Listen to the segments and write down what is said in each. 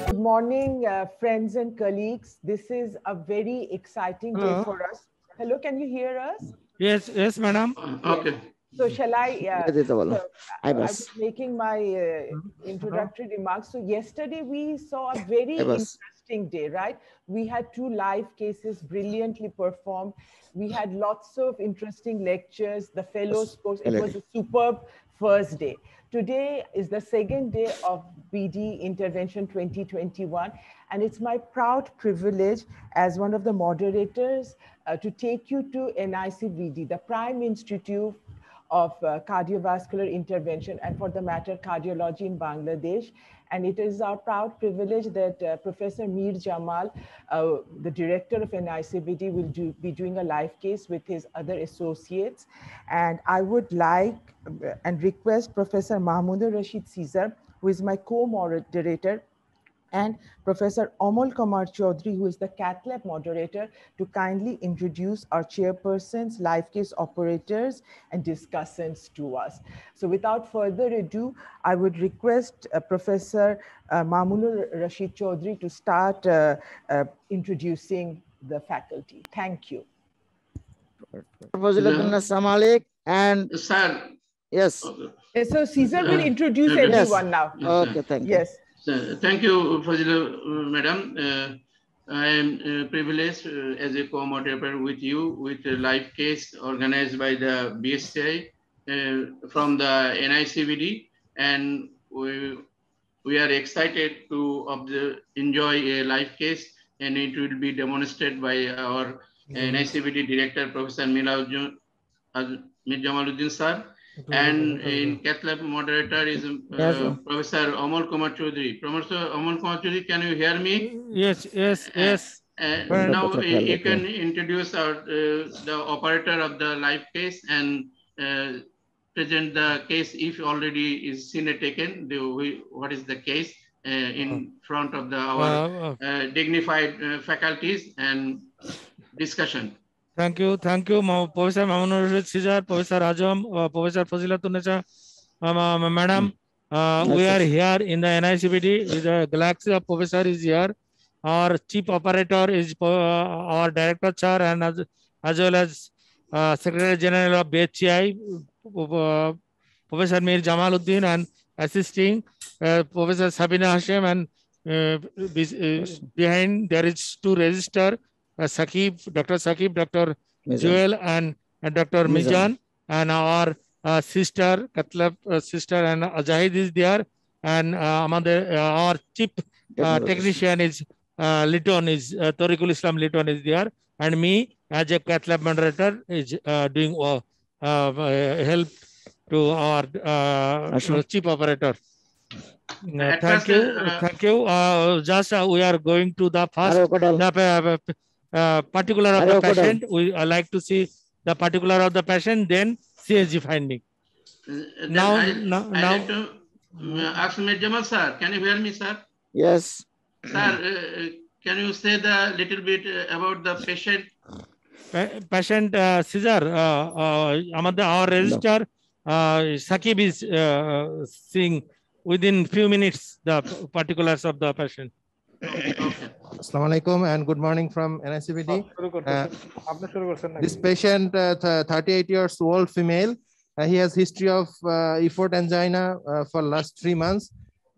Good morning, friends and colleagues. This is a very exciting day for us. Hello, can you hear us? Yes, yes, madam. Okay. So shall I? I was making my introductory remarks. So yesterday we saw a very interesting day, right? We had 2 live cases brilliantly performed. We had lots of interesting lectures. The fellows course, it was a superb first day. Today is the second day of BD Intervention 2021, and it's my proud privilege as one of the moderators to take you to NICVD, the Prime Institute of Cardiovascular Intervention and, for the matter, cardiology in Bangladesh. And it is our proud privilege that Professor Mir Jamal, the director of NICVD, will be doing a live case with his other associates. And I would like and request Professor Mahmoud Rashid Caesar, who is my co-moderator, and Professor Amol Kumar Chaudhary, who is the Cath Lab moderator, to kindly introduce our chairpersons, live case operators, and discussants to us. So without further ado, I would request Professor Mamunur Rashid Chaudhary to start introducing the faculty. Thank you. And Sir. Yes. Okay. So Caesar will introduce everyone now. Okay, thank you. Yes. Thank you, Fazila, madam. I am privileged as a co-moderator with you with a live case organized by the BSCI from the NICVD, and we are excited to enjoy a live case, and it will be demonstrated by our NICVD director, Professor Mir Jamaluddin sir. And in Cath Lab moderator is Professor Amol Kumar Chaudhary. Professor Amol Kumar Chaudhary, can you hear me? Yes, yes, yes. Now you can introduce the operator of the live case and present the case if already is seen and taken. What is the case in front of our dignified faculties and discussion. Thank you, Professor Mamunur Rashid Caesar, Professor Ajam, Professor Fazilatunisa, madam. We are here in the NICVD. The galaxy of professor is here. Our chief operator is our director chair, and as well as Secretary General of BHCI, Professor Mir Jamaluddin, and assisting Professor Sabina Hashem, and behind there is 2 register. Sakib, Dr. Sakib, Dr. Joel, and Dr. Mizan, and our sister, Cath Lab sister, and Ajahid is there, and our chief technician is Liton, is Tariqul Islam Liton is there, and me as a Cath Lab moderator is doing help to our chief operator. Thank you. Just we are going to the first particular of the patient. We like to see the particular of the patient, then CSG finding. Now, I like to ask Mir Jamal sir, can you hear me, sir? Yes. Sir, can you say the little bit about the patient? Patient Caesar, our register, Sakib is seeing within few minutes the particulars of the patient. Okay. Assalamu alaikum and good morning from NICVD. This patient, 38 years old female, he has history of effort angina for last 3 months,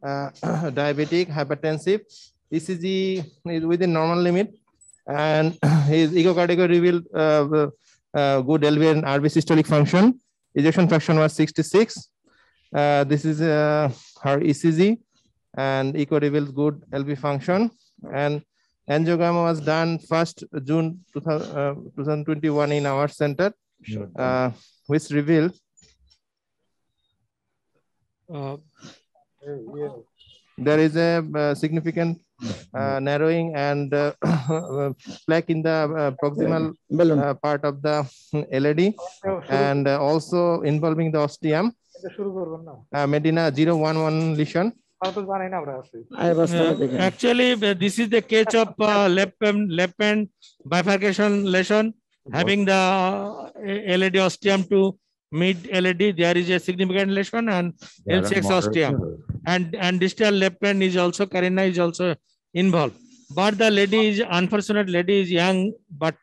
diabetic, hypertensive, ECG is within normal limit, and his echocardiogram revealed good LV and RV systolic function. Ejection fraction was 66. This is her ECG, and echo reveals good LV function, and angiogram was done 1st June 2021 in our center, which revealed there is a significant narrowing and plaque in the proximal part of the LAD, and also involving the ostium. Medina 011 lesion. Actually, this is the case of left hand bifurcation lesion having the LAD ostium to mid LAD, there is a significant lesion, and L6 ostium. And distal left band is also, carina is also involved. But the lady is, unfortunate lady is young, but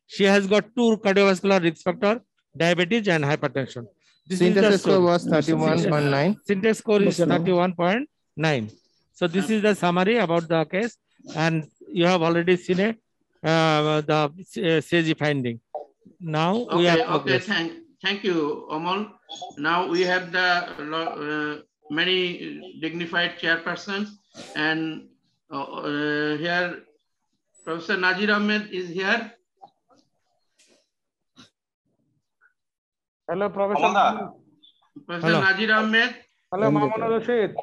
she has got 2 cardiovascular risk factor, diabetes and hypertension. This Syntax score was 31.9. Syntax score is 31.9. So this is the summary about the case, and you have already seen it, the CAG finding. Now we are thank you, Amal. Now we have the many dignified chairpersons, and here Professor Nazir Ahmed is here. Hello, Professor. Professor Nazir Ahmed. Hello, Mamunur Rashid.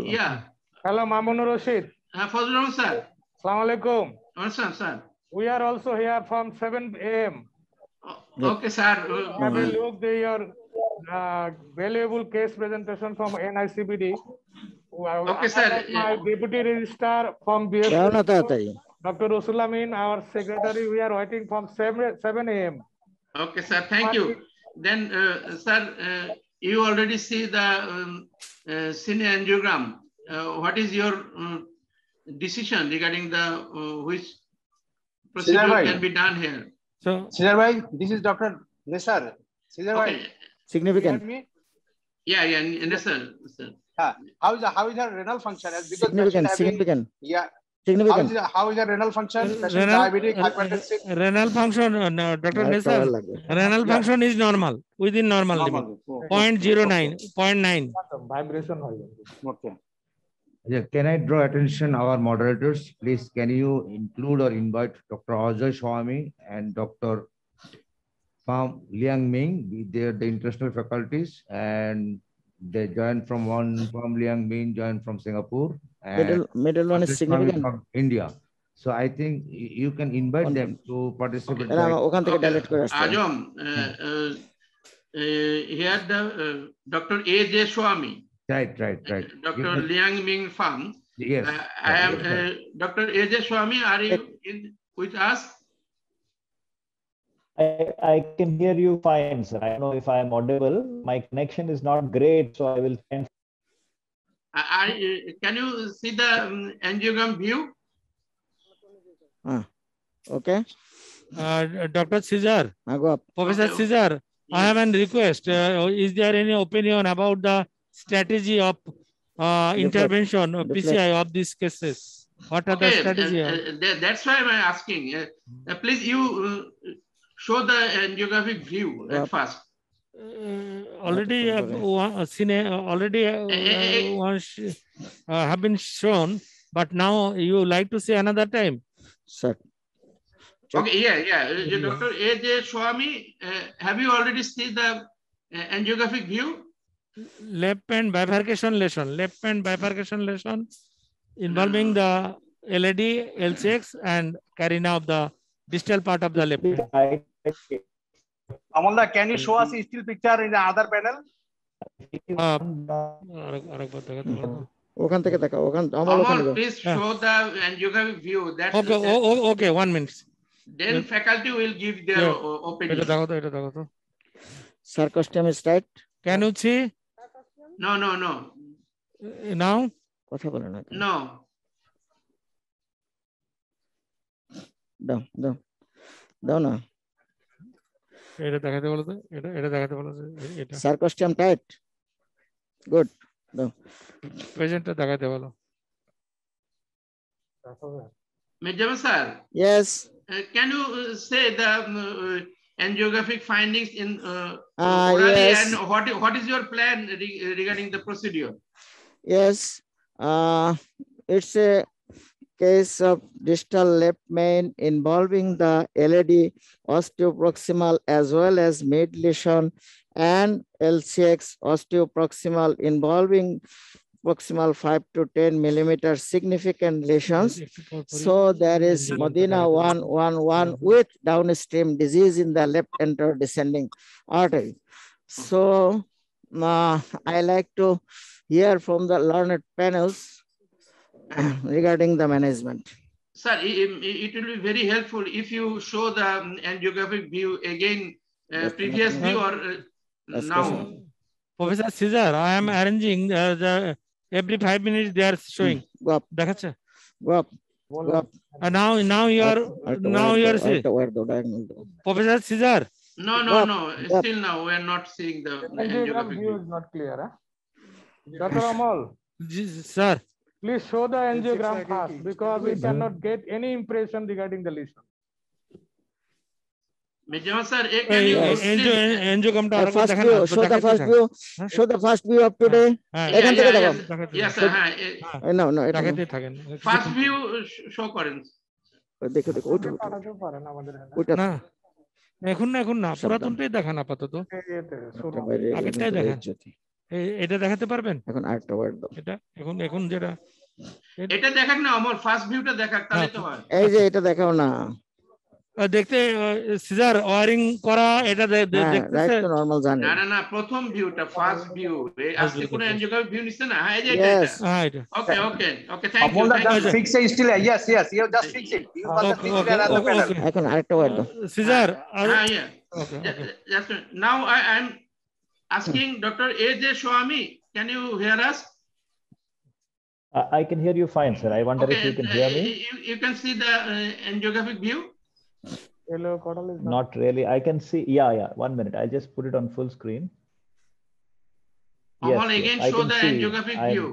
Yeah. Hello, Mamunur Rashid. Fazlur sir. Assalamu alaikum. Sir. We are also here from 7 a.m. Okay, sir. Have a look at your valuable case presentation from NICBD. Okay, sir. My deputy registrar from BSc, Dr. Rasul Amin, our secretary, we are waiting from 7 a.m. Okay, sir. Thank you. Then, sir, you already see the cine angiogram. What is your decision regarding the which procedure can be done here? So, Cesar bhai, this is Dr. Nisar. Cesar bhai, significant. Yeah, Nisar. How is her renal function? Significant. Yeah. Significant. How is the renal function? Diabetic, hypertensive. Renal function, Dr. Nisar, renal function is normal, within normal limit. 0.09, 0.9. Vibration. Okay. Yeah, can I draw attention our moderators? Please, can you include or invite Dr. Ajay Swami and Dr. Pham Liang Ming? They're the international faculties, and they joined from Liang Ming joined from Singapore. And middle one is significant. From India. So I think you can invite them to participate. Ajam, here the Dr. A.J. Swami. Right. Dr. Liang Ming Pham. Yes. I am Dr. A.J. Swami. Are you with us? I can hear you fine, sir. I don't know if I am audible. My connection is not great, so I will send. Can you see the angiogram view? Okay. Dr. Cesar, Professor Cesar, I have a request. Is there any opinion about the strategy of intervention of PCI of these cases? What are the strategies? That's why I'm asking. Please, you show the angiographic view at first. Already have been shown, but now you like to say another time, sir. Okay, yeah. Dr. A.J. Swami, have you already seen the angiographic view? Left band bifurcation lesion involving the LAD, L6 and carina of the distal part of the left band. Amalda, can you show us a still picture in the other panel? Amal, please show the angiographic view. That's okay, 1 minute. Then faculty will give their opinion. Sarcostem is right. Can you see? No. Now? No. Down. Sarcostem tight. Good. Patient Majama sir. Yes. Can you say the angiographic findings in orally, yes. and what is your plan regarding the procedure? Yes. It's a case of distal left main involving the LAD osteoproximal as well as mid lesion, and LCX osteoproximal involving proximal 5 to 10 millimeter significant lesions. So there is Modena 111 with downstream disease in the left anterior descending artery. So I like to hear from the learned panels regarding the management. Sir, it will be very helpful if you show the angiographic view again previous view or now? Professor Cesar, I am arranging every 5 minutes they are showing. Go up. Go up. Go up. Now you are saying. Professor Cesar. No. Still now we are not seeing the angiographic view. Is not clear. Dr. Amal. Sir. Please show the angiogram first because we cannot get any impression regarding the lesion. Sir, can you first view, show the first view. Show the first view of today. Yes, sir. No. First view show করেন. এখন না পুরাতনটাই দেখান আপাতত আগেরটাই দেখান এটা দেখাতে পারবেন এখন আরেকটা ওয়ার্ড দাও এটা এখন যেটা এটা দেখাক না আমার ফার্স্ট ভিউটা দেখাক তাহলে তো হয় এই যে এটা দেখাও না দেখতে সিজার ওয়ারিং করা এটা দেখতেছে নরমাল জানি না প্রথম ভিউটা ফার্স্ট ভিউ আজকে কোন এনজিওগ্রাফিক ভিউ নিছে না হ্যাঁ এই যে এটা okay thank you just fix it still yes you just fix it you got the fix another panel এখন আরেকটা ওয়ার্ড দাও caesar just now I'm asking Dr. A.J. Swami, can you hear us? I can hear you fine, sir. I wonder if you can hear me. You can see the angiographic view? Not really. I can see. Yeah. 1 minute. I'll just put it on full screen. Yes, again show the angiographic view.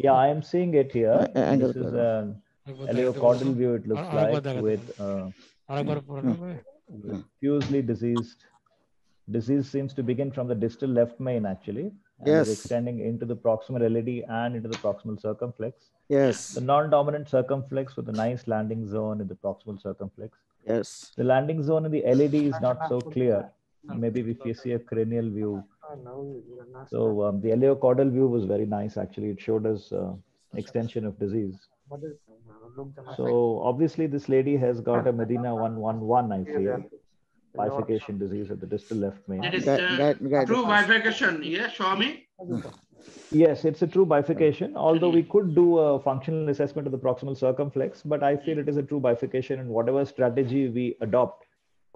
Yeah, I am seeing it here. This is an alveocaudal view. It looks like with diffusely diseased. Disease seems to begin from the distal left main actually. Yes. Is extending into the proximal LED and into the proximal circumflex. Yes. The non-dominant circumflex with a nice landing zone in the proximal circumflex. Yes. The landing zone in the LED is not so clear. Maybe if you see a cranial view. So the alveocaudal view was very nice actually. It showed us extension of disease. So obviously this lady has got a Medina 111, I feel. Bifurcation disease at the distal left main. It is true bifurcation, yeah, show me. Yes, it's a true bifurcation, although we could do a functional assessment of the proximal circumflex, but I feel it is a true bifurcation, and whatever strategy we adopt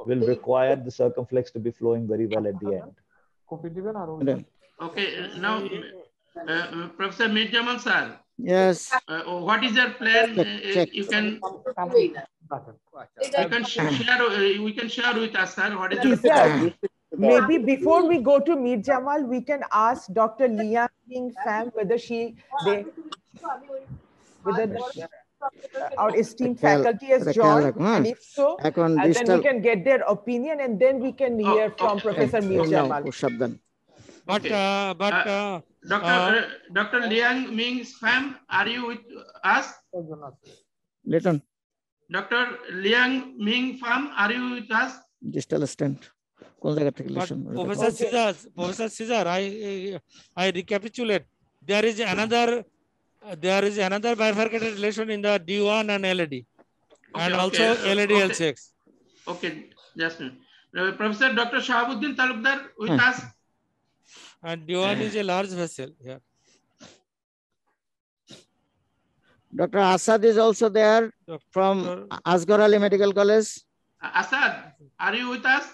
will require the circumflex to be flowing very well at the end. Okay, now Professor Mir Jamal sir. Yes. What is your plan? Check. You can share. We can share with us, sir. What is your plan? Maybe before we go to Mir Jamal, we can ask Dr. Liang Ming Pham whether our esteemed faculty has joined, and if so, then we can get their opinion, and then we can hear from Professor Mir Jamal. But Dr. Liang Ming Pham, are you with us? Listen. Dr. Liang Ming Pham, are you with us? Distal stent. Professor Cesar, I recapitulate. There is another bifurcated relation in the D1 and LED, and also LED L6. Okay, just Professor Dr. Shahabuddin Talukdar with us. And D1 is a large vessel here. Dr. Asad is also there from Asghar Ali Medical College. Asad, are you with us?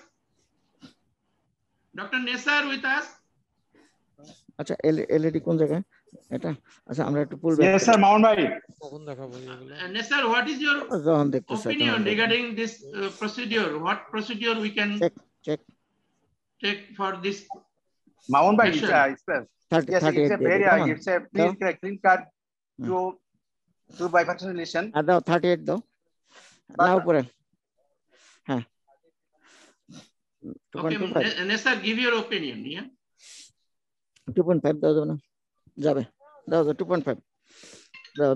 Dr. Nesar with us? আচ্ছা LED কোন জায়গায় এটা আচ্ছা আমরা একটু পুল back Yes sir, Maun bhai. Nesar, what is your opinion regarding this procedure? What procedure we can check for this? Maun bhai, yes, it's a please clean card to bifurcation relation. দাও 38 দাও নাও পরে হ্যাঁ Okay, Nesar, give your opinion, yeah? 2.5 দাও না যাবে দাও 2.5 দাও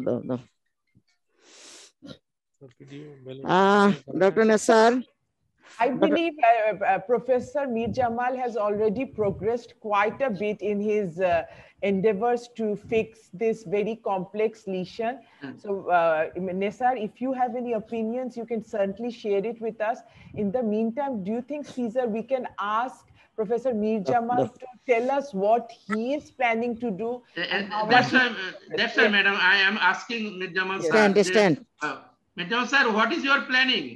Dr. Nesar, I believe Professor Mir Jamal has already progressed quite a bit in his endeavors to fix this very complex lesion. So, Nesar, if you have any opinions, you can certainly share it with us. In the meantime, do you think, Caesar, we can ask Professor Mir Jamal to tell us what he is planning to do? That's why, madam, I am asking Mir Jamal sir. Stand. Mir Jamal sir, what is your planning?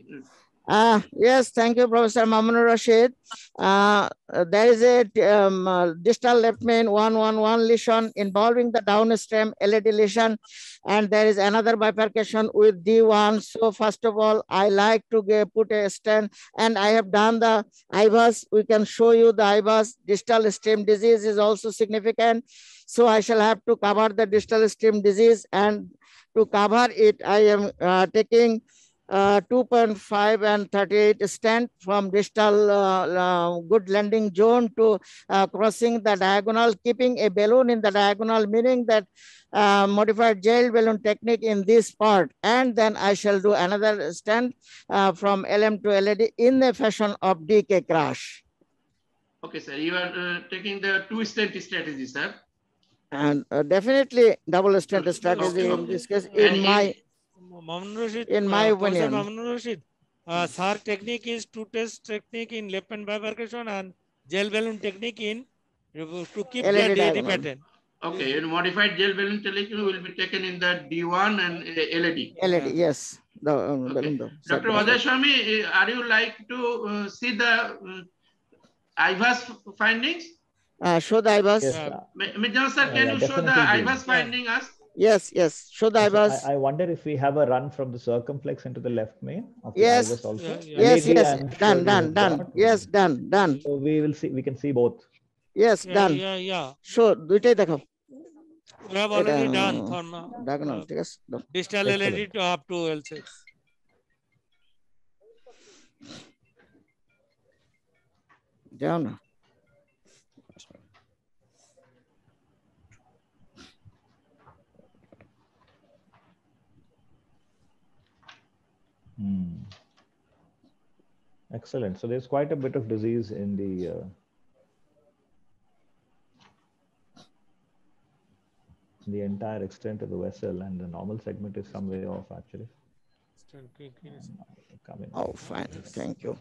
Yes, thank you, Professor Mamunur Rashid. There is a distal left main 111 lesion involving the downstream LED lesion, and there is another bifurcation with D1. So first of all, I like to put a stent, and I have done the IVUS. We can show you the IVUS. Distal stem disease is also significant. So I shall have to cover the distal stem disease, and to cover it, I am taking 2.5 and 38 stent from distal good landing zone to crossing the diagonal, keeping a balloon in the diagonal, meaning that modified gel balloon technique in this part. And then I shall do another stent from LM to LED in the fashion of DK crash. Okay, sir. You are taking the two stent strategy, sir. And definitely double stent strategy in this case, in my opinion. Mamunur Rashid, SAR technique is two-test technique in left hand bifurcation and gel balloon technique in to keep LED the DAD pattern. Okay, and modified gel balloon technique will be taken in the D1 and LED. LED, yes. The okay. Dr. Ajay Swami, are you like to see the IVUS findings? Show the IVUS. Yes, Mijjan sir, can you show the IVUS finding us? Yes, yes. Show the IVUS. I wonder if we have a run from the circumflex into the left main. Of yes. The IVUS also. Yes, yes. Done. Yes, done. So we will see. We can see both. Yes, done. Yeah. Show. দুইটাই দেখো. We have already done from diagonal. distal LED to up to L6. Down. Excellent. So there's quite a bit of disease in the entire extent of the vessel, and the normal segment is some way off actually. Oh, fine. Thank you.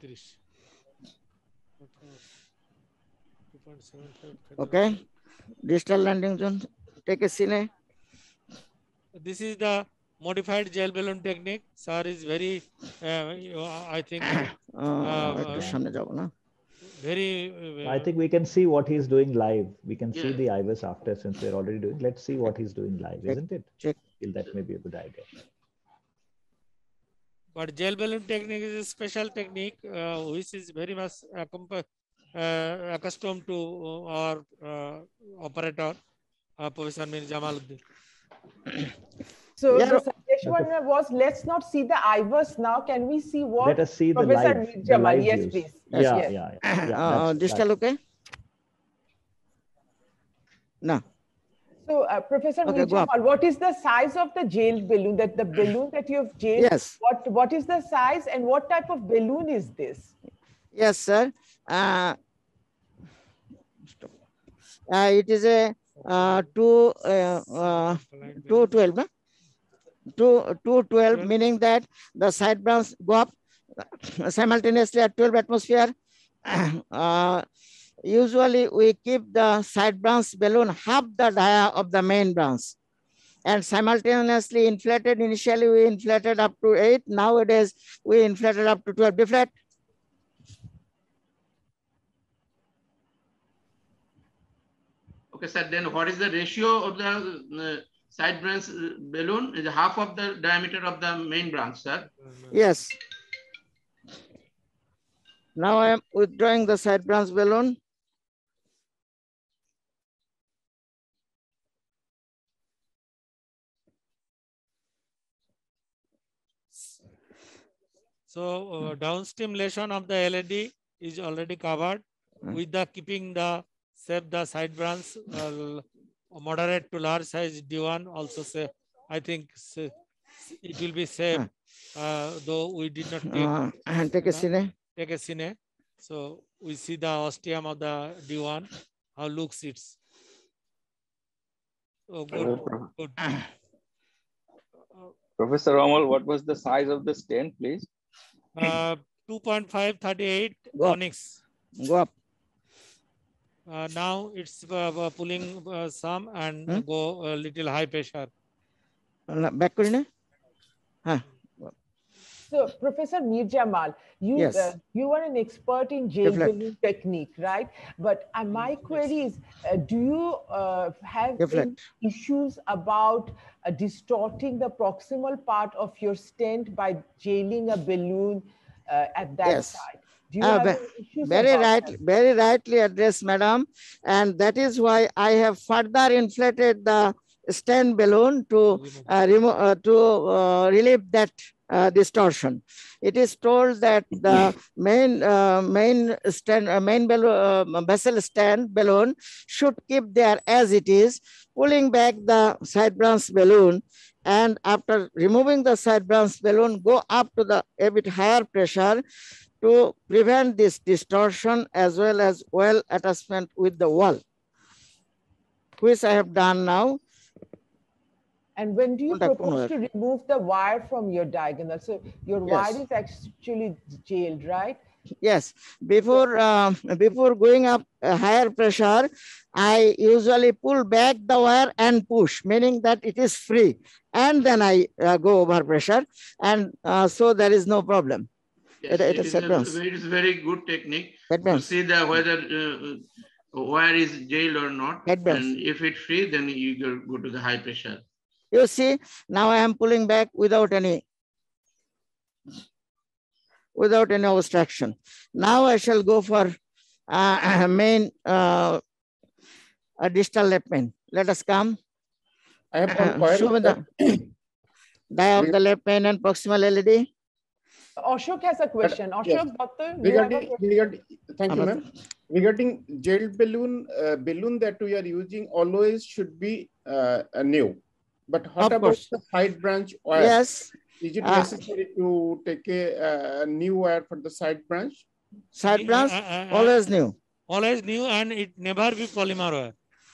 Okay. Distal landing zone. Take a cine. This is the modified gel balloon technique. Sir is very, I think, very. I think we can see what he's doing live. We can see the IVUS after, since we're already doing. Let's see what he's doing live, isn't it? Check. That may be a good idea. But gel balloon technique is a special technique, which is very much accustomed to our operator, Professor Mir Jamaluddin. So the suggestion was, let's not see the IVUS now. Can we see what? Let us see Professor the live. Jamal, live yes, views. please. Yeah. Distal, okay? No. So, Professor Mir Jamal, what is the size of the gel balloon? That the balloon that you have jailed? Yes. What is the size and what type of balloon is this? Yes, sir. It is a 212, no? 212, meaning that the side branch go up simultaneously at 12 atmosphere. Usually we keep the side branch balloon half the dia of the main branch, and simultaneously inflated. Initially we inflated up to 8. Nowadays we inflated up to 12. Deflate. Okay, sir. Then what is the ratio of the side branch balloon? Is half of the diameter of the main branch, sir? Yes. Now I am withdrawing the side branch balloon. So downstream lesion of the LED is already covered with the keeping the shape the side branch moderate to large size D1 also say I think it will be same though we did not take a cine. Take a cine. So we see the ostium of the D1 how looks it's. Oh, good. Professor Ramal, what was the size of the stent, please? 2.5 38 onyx. Go up. Now it's pulling some and go a little high pressure. Back So, Professor Mir Jamal, you you are an expert in jail balloon technique, right? But my query is, do you have any issues about distorting the proximal part of your stent by jailing a balloon at that side? Do you have any issues very rightly addressed, madam, and that is why I have further inflated the stent balloon to relieve that distortion. It is told that the main vessel stand balloon should keep there as it is, pulling back the side branch balloon, and after removing the side branch balloon, go up to the a bit higher pressure to prevent this distortion as well as well attachment with the wall, which I have done now. And when do you propose to remove the wire from your diagonal? So your wire is actually jailed, right? Yes. Before going up a higher pressure, I usually pull back the wire and push, meaning that it is free. And then I go over pressure. And so there is no problem. Yes, it is a very good technique to see the whether wire is jailed or not. And if it's free, then you go to the high pressure. You see, now I am pulling back without any obstruction. Now I shall go for main distal left main. Let us come. I have one point. Show me the dia of the left main and proximal LED. Ashok has a question. Ashok, thank you, ma'am. Regarding jailed balloon, balloon that we are using always should be new. But what about the side branch wire? Yes. Is it necessary to take a new wire for the side branch? Side branch, always new. Always new, and it never be polymer wire.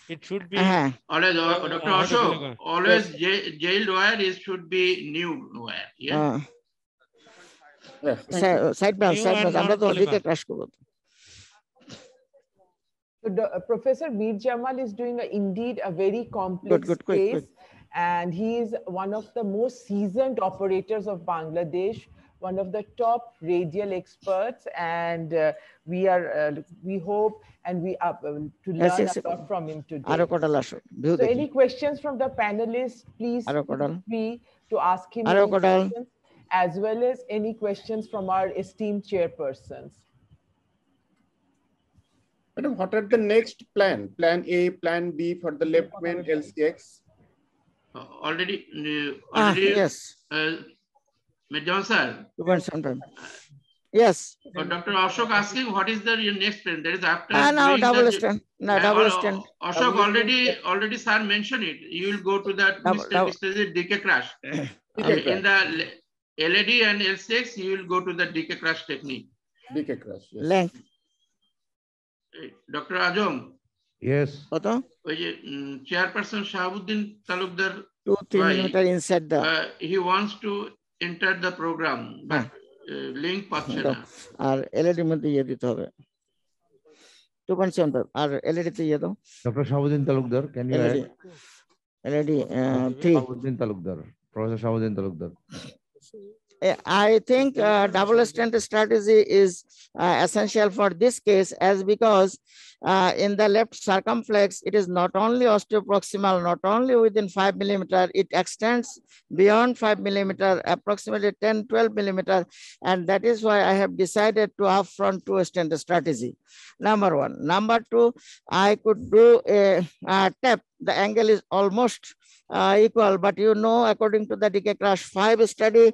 It should be always, Dr. Ashok, always jailed wire should be new wire. Yeah. Side branch, আমরা তো ওদিকে crash করব। Professor Mir Jamal is doing indeed a very complex case. And he is one of the most seasoned operators of Bangladesh, one of the top radial experts, and we hope and we to learn a lot from him today. So any questions from the panelists, please feel free to ask him any questions, as well as any questions from our esteemed chairpersons. Madam, what are the next plan? Plan A, Plan B for the left main LCX? Already, yes. Madam sir. Yes. Dr. Ashok asking what is your next plan? That is after. Now double stand. No, double stand. Ashok already sir mentioned it. You will go to that decay crash. In the LED and L6, you will go to the decay crash technique. Decay crash. Yes. Length. Dr. Ajam. Yes. Chairperson Shahabuddin Talukdar. 2-3 millimeter inside the. He wants to enter the program, but link Pachana. Our LED mধ্যে ইয়ে দিতে হবে 2.7 আর LED তে ইয়ে দাও Dr. Shahabuddin Talukdar, can you LED 3 Shahabuddin Talukdar, Professor Shahabuddin Talukdar. I think double stent strategy is essential for this case, as because in the left circumflex, it is not only osteoproximal, not only within 5 millimeter, it extends beyond 5 millimeter, approximately 10-12 millimeter, and that is why I have decided to upfront two stent strategy. Number one. Number two, I could do a tap. The angle is almost equal, but you know, according to the decay crash 5 study,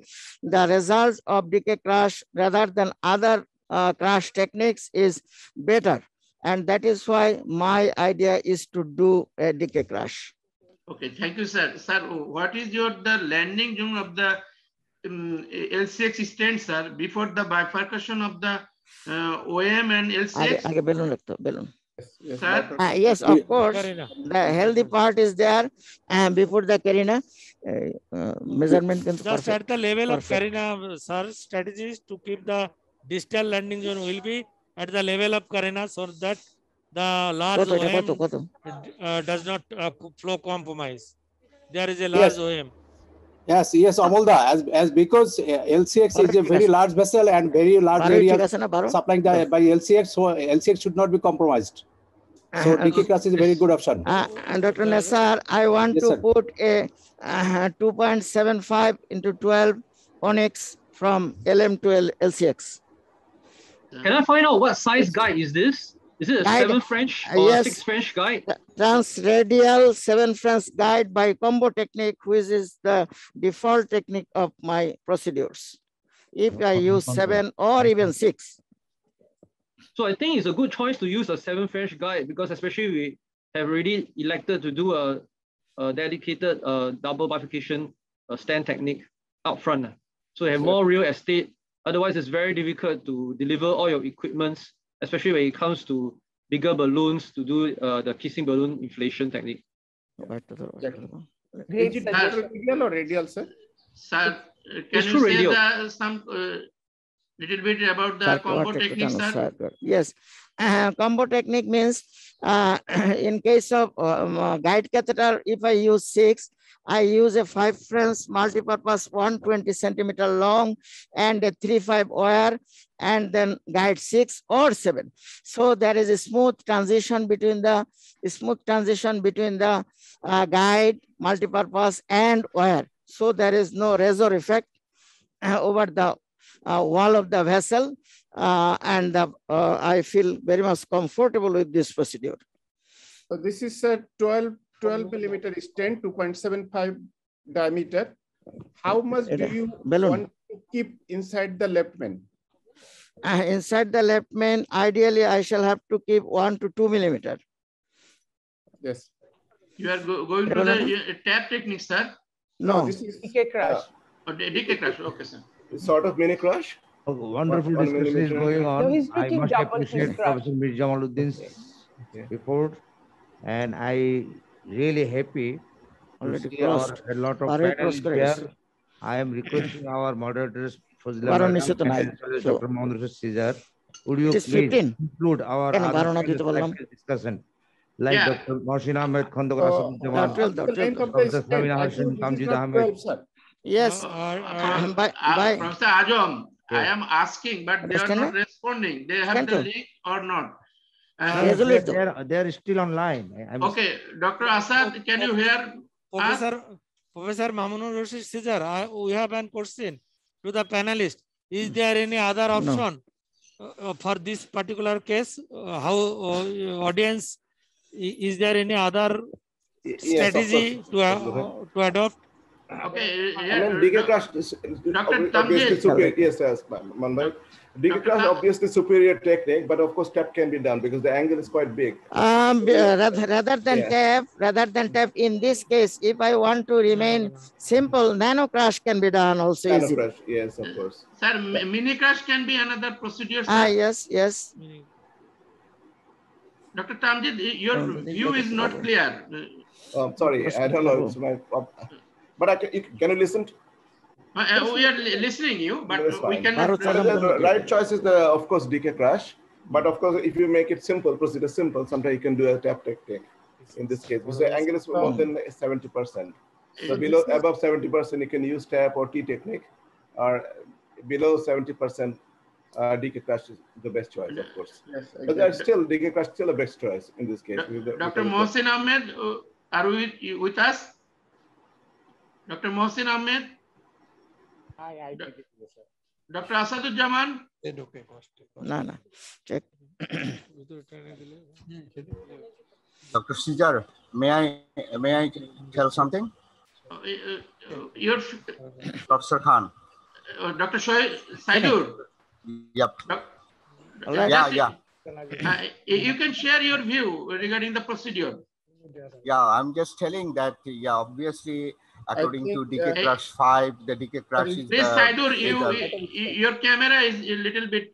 the results of decay crash rather than other crash techniques is better. And that is why my idea is to do a decay crash. Okay, thank you, sir. Sir, what is the landing zone of the LCX stent, sir, before the bifurcation of the OM and LCX? Balloon. Yes, yes, of course. The healthy part is there, and before the carina measurement. Just at the level of carina, sir, strategies to keep the distal landing zone will be at the level of carina, so that the large OM does not flow compromise. There is a large OM. Yes, Amolda, as because LCX is a very large vessel and very large area supplying by LCX, so LCX should not be compromised. So DK Crush is a very good option. And Dr. Nassar, I want to put a 2.75 into 12 onyx from LM to LCX. Can I find out what size guide is this? Is it a 7 French or yes, 6 French guide? Transradial 7 French guide by combo technique, which is the default technique of my procedures. If I use 7 or even 6. So I think it's a good choice to use a 7 French guide, because especially we have already elected to do a dedicated double bifurcation stand technique up front. So you have more real estate. Otherwise, it's very difficult to deliver all your equipments, especially when it comes to bigger balloons, to do the kissing balloon inflation technique. Is it radial or radial, sir? Sir, can you say some little bit about the combo technique, sir? Yes, combo technique means in case of guide catheter, if I use 6, I use a 5 French multi-purpose 120 centimeter long and a 3/5 wire, and then guide 6 or 7. So there is a smooth transition between the guide, multi-purpose, and wire. So there is no razor effect over the wall of the vessel, and I feel very much comfortable with this procedure. So this is a 12 millimeter stent, 2.75 diameter. How much do you want to keep inside the left main? Inside the left main, ideally I shall have to keep 1 to 2 millimeter. Yes. You are going to the tap technique, sir? No. This is DK Crush. DK Crush, okay, sir. Sort of mini crush. Wonderful discussion is going on. No, he's I looking must double appreciate his crush. Professor Mir Jamaluddin's report, and I really happy to see a lot of panels here. I am requesting our moderators, Fazila Madam, as well as Dr. Mohammad Rashid Sizar, would you please include our discussion, like Dr. Mohsin Ahmed, Khandaq Rasaduzzaman, Professor Samina Hassan, Tamjid Ahmed. Yes. Professor Ajam, I am asking, but they are not responding. They have the link or not? They are still online. Okay, Dr. Asad, can you hear Professor Mamunur Rashid Sizar, we have a question to the panelist. Is there any other option for this particular case? How audience, is there any other strategy to adopt? Okay, DK Crush, Dr. Tamjid. Yes, Manbhai. DK Crush obviously superior technique, but of course tap can be done because the angle is quite big. Rather than tap, in this case, if I want to remain simple, nano crush can be done also. Nano crush, yes, of course. Sir, mini crush can be another procedure, sir. Yes. Dr. Tamjid, your view is not clear. Sorry, I don't know. It's my, but can you listen? We are listening you, but we can. The right choice is of course DK Crush, but of course if you make it simple, procedure simple, sometimes you can do a tap technique. In this case, because the angle is more than 70%. So above 70%, you can use tap or T technique, or below 70%, DK Crush is the best choice, of course. Yes, exactly. But there's still DK Crush still a best choice in this case. Dr. Mohsin Ahmed, are we with us? Dr. Mohsin Ahmed? Dr. Asaduzzaman? No. Check. Dr. Sizar, may I tell something? Professor Khan. Dr. Saidur. Yep. Yeah. You can share your view regarding the procedure. Yeah, I'm just telling that, obviously, according to DK Crush 5, the DK Crush is Please, Saidur, your camera is a little bit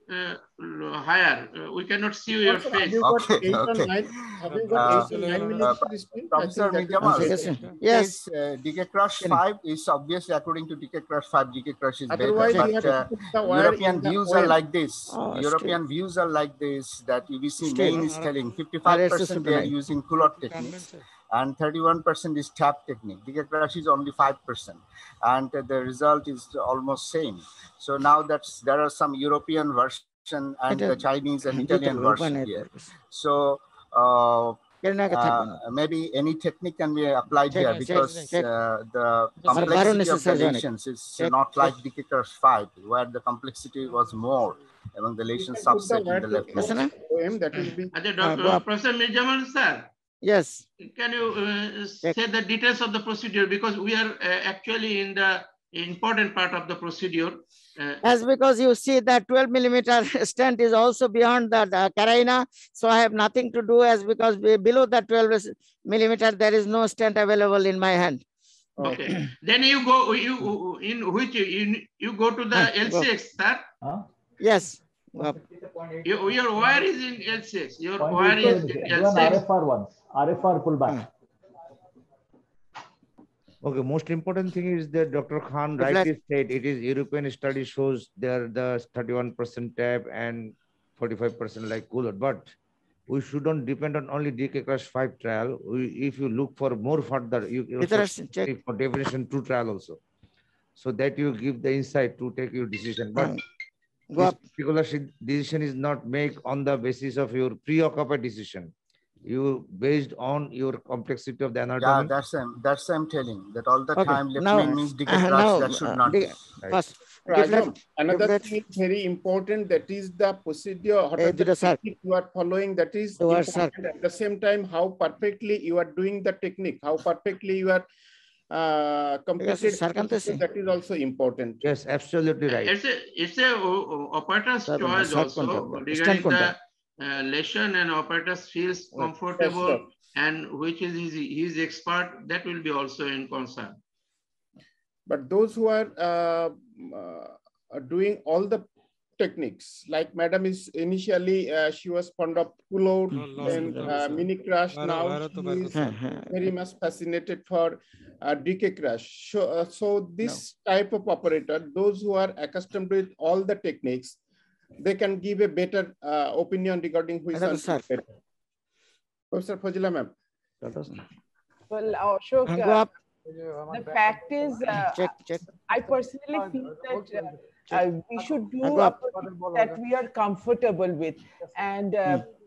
higher. We cannot see your face. Have you got 8 or 9? Have you got 8 or 9 minutes to speak? Professor Mijamal, yes. DK Crush 5 is obviously, according to DK Crush 5, DK Crush is better. But European views are like this. European views are like this, that UBC main is telling 55% they are using culotte techniques. and 31% is tap technique. Decay crush is only 5%, and the result is almost same. So now there are some European version and the Chinese and Italian version here. So maybe any technique can be applied here, because the complexity of the lesions is not like Decay crush 5, where the complexity was more among the lesion subset in the left. That will be Professor Mir Jamal, sir. Yes. Can you say the details of the procedure, because we are actually in the important part of the procedure. As because you see that 12 millimeter stent is also beyond the carina, so I have nothing to do, as because below that 12 millimeter there is no stent available in my hand. Okay. Then you go you go to the L6, sir. Yes. Your wire is in L6. Your wire is in L6. RFR ones. RFR pullback. Okay, most important thing is that Dr. Khan rightly said it is European study shows there the 31% tab and 45% like cooler, but we shouldn't depend on only Decay crush 5 trial. If you look for more further, you also check for definition 2 trial also, so that you give the insight to take your decision. But this particular decision is not made on the basis of your preoccupied decision. You based on your complexity of the anatomy. Yeah, that's I'm telling that all the time. Left main means Decay crush, that should not be. First, another thing is very important. That is the procedure. The technique you are following. That is important. At the same time, how perfectly you are doing the technique. How perfectly you are completed. That is also important. Yes, absolutely right. It's a operator's choice also regarding the lesion, and operator feels comfortable and which is his expert, that will be also in concern. But those who are doing all the techniques, like madam is initially she was fond of pull-out and mini crush. Now she is very much fascinated for Decay crush. So this type of operator, those who are accustomed with all the techniques, they can give a better opinion regarding which one is better. Professor Fazila, ma'am. Well, Ashok, the fact is, I personally feel that we should do that we are comfortable with. And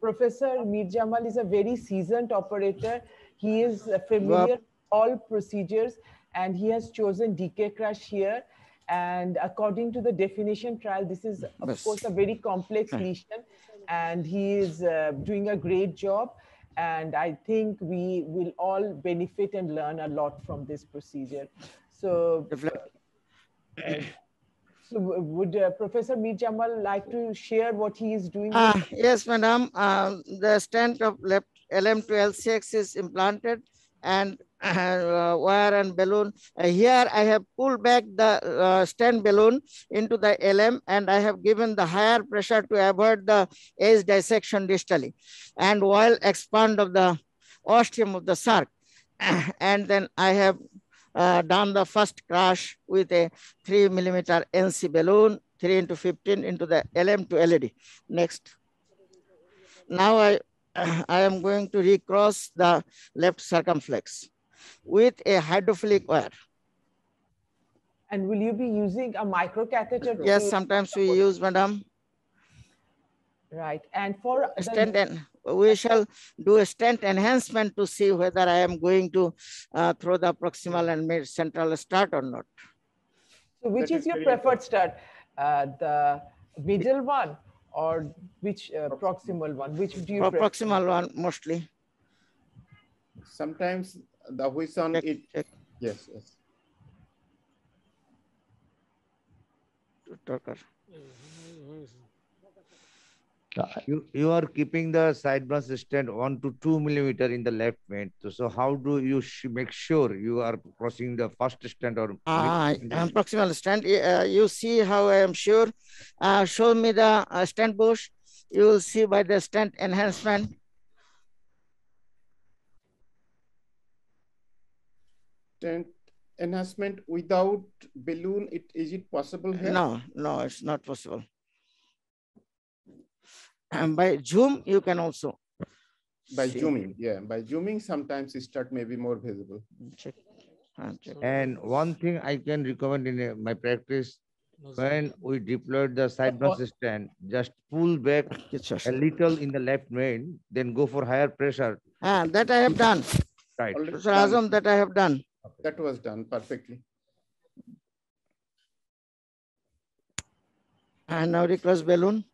Professor Mir Jamal is a very seasoned operator. He is familiar with all procedures, and he has chosen Decay crush here. And according to the definition trial, this is, of course, a very complex lesion, and he is doing a great job. And I think we will all benefit and learn a lot from this procedure. So, would Professor Mir Jamal like to share what he is doing? Yes, madam. The stent of left LM to L6 is implanted, and wire and balloon. Here I have pulled back the stent balloon into the LM, and I have given the higher pressure to avoid the edge dissection distally, and while expand of the ostium of the sarc. And then I have done the first crush with a 3 millimeter NC balloon, 3 into 15 into the LM to LED. Next. Now I am going to recross the left circumflex with a hydrophilic wire. And will you be using a microcatheter? Yes, sometimes we use, madam. Right. And for stent, we shall do a stent enhancement to see whether I am going to throw the proximal and mid central start or not. So which is your preferred start? The middle one or which proximal one? Which do you prefer? Proximal one mostly. Sometimes the which on it. Yes, yes. You are keeping the side branch stent 1 to 2 millimeter in the left main. So how do you make sure you are crossing the first stent or proximal stent? You see how I am sure. Show me the stent bush. You will see by the stent enhancement. Stent enhancement without balloon, is it possible here? No, it's not possible. And by zoom, you can also by zooming. Yeah, by zooming, sometimes start may be more visible. Check. And one thing I can recommend in my practice, when we deployed the side branch stand, just pull back a little in the left main, then go for higher pressure. That I have done. Right. Professor Azam, that I have done. That was done perfectly. And now request balloon.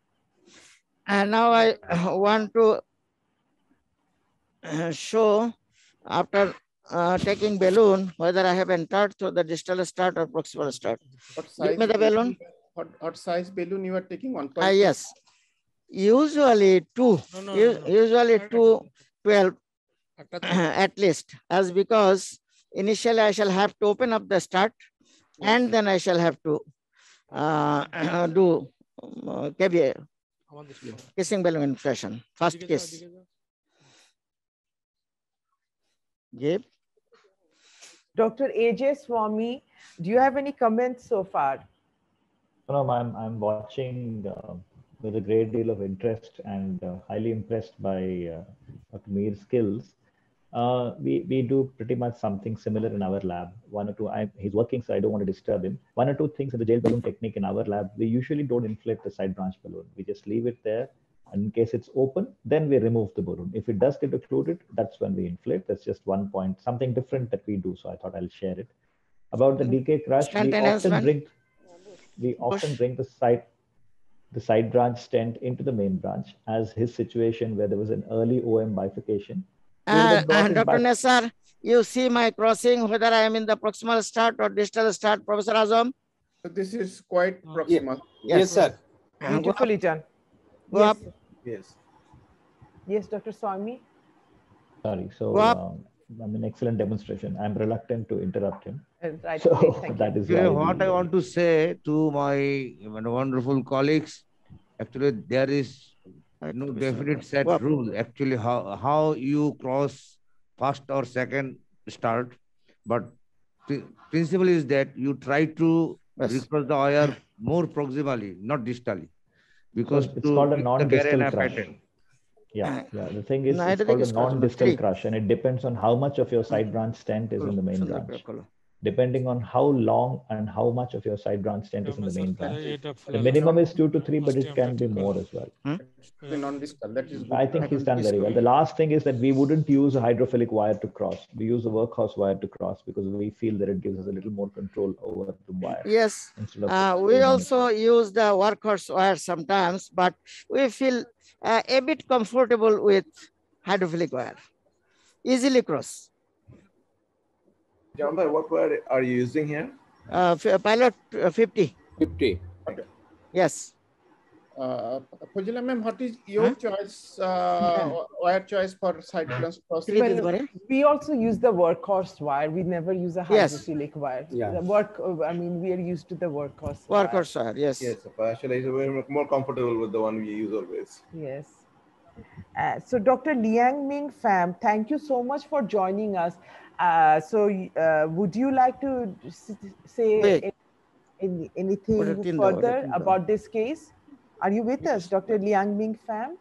And now I want to show after taking balloon whether I have entered through the distal start or proximal start. Give me the balloon. What size balloon you are taking? 1. Yes. Usually 2. Usually 212 at least, as because initially I shall have to open up the start and then I shall have to do KBA, kissing balloon inflation. First kiss. Give. Dr. AJ Swami, do you have any comments so far? No, I'm watching with a great deal of interest and highly impressed by Dr. Meer's skills. We do pretty much something similar in our lab. One or two, he's working, so I don't want to disturb him. 1 or 2 things in the gel balloon technique in our lab, we usually don't inflate the side branch balloon. We just leave it there. And in case it's open, then we remove the balloon. If it does get occluded, that's when we inflate. That's just one point, something different that we do. So I thought I'll share it. About the DK crush, we often bring the side branch stent into the main branch as his situation where there was an early OM bifurcation. And Dr. Nessar, you see my crossing, whether I am in the proximal start or distal start, Professor Azam? So this is quite proximal. Yes, sir. Beautifully done. Go up. Yes. Yes, Dr. Swami. Sorry, so I mean, excellent demonstration. I'm reluctant to interrupt him. Right. So that is what I want to say to my wonderful colleagues. Actually, there is no definite set rule. Actually, how you cross first or second start, but the principle is that you try to recross the wire more proximally, not distally, because it's called a non-distal crush. Yeah. The thing is, it's called a non-distal crush, and it depends on how much of your side branch stent is in the main branch. Depending on how long and how much of your side branch stent is in the main branch. The minimum is 2 to 3, but it can be more as well. I think he's done very well. The last thing is that we wouldn't use a hydrophilic wire to cross. We use a workhorse wire to cross because we feel that it gives us a little more control over the wire. Yes, we also use the workhorse wire sometimes, but we feel a bit comfortable with hydrophilic wire. Easily cross. John, what wire are you using here? Pilot 50. 50. Okay. Yes. Fazila ma'am, what is your choice, wire choice for side branch crossing? Well, we also use the workhorse wire. We never use a hydrophilic wire. Yeah. The I mean, we are used to the workhorse wire. Yes. Yes, actually, we're more comfortable with the one we use always. Yes. So Dr. Liang Ming Pham, thank you so much for joining us. Would you like to say anything further about this case? Are you with us, Dr. Liang Ming Pham?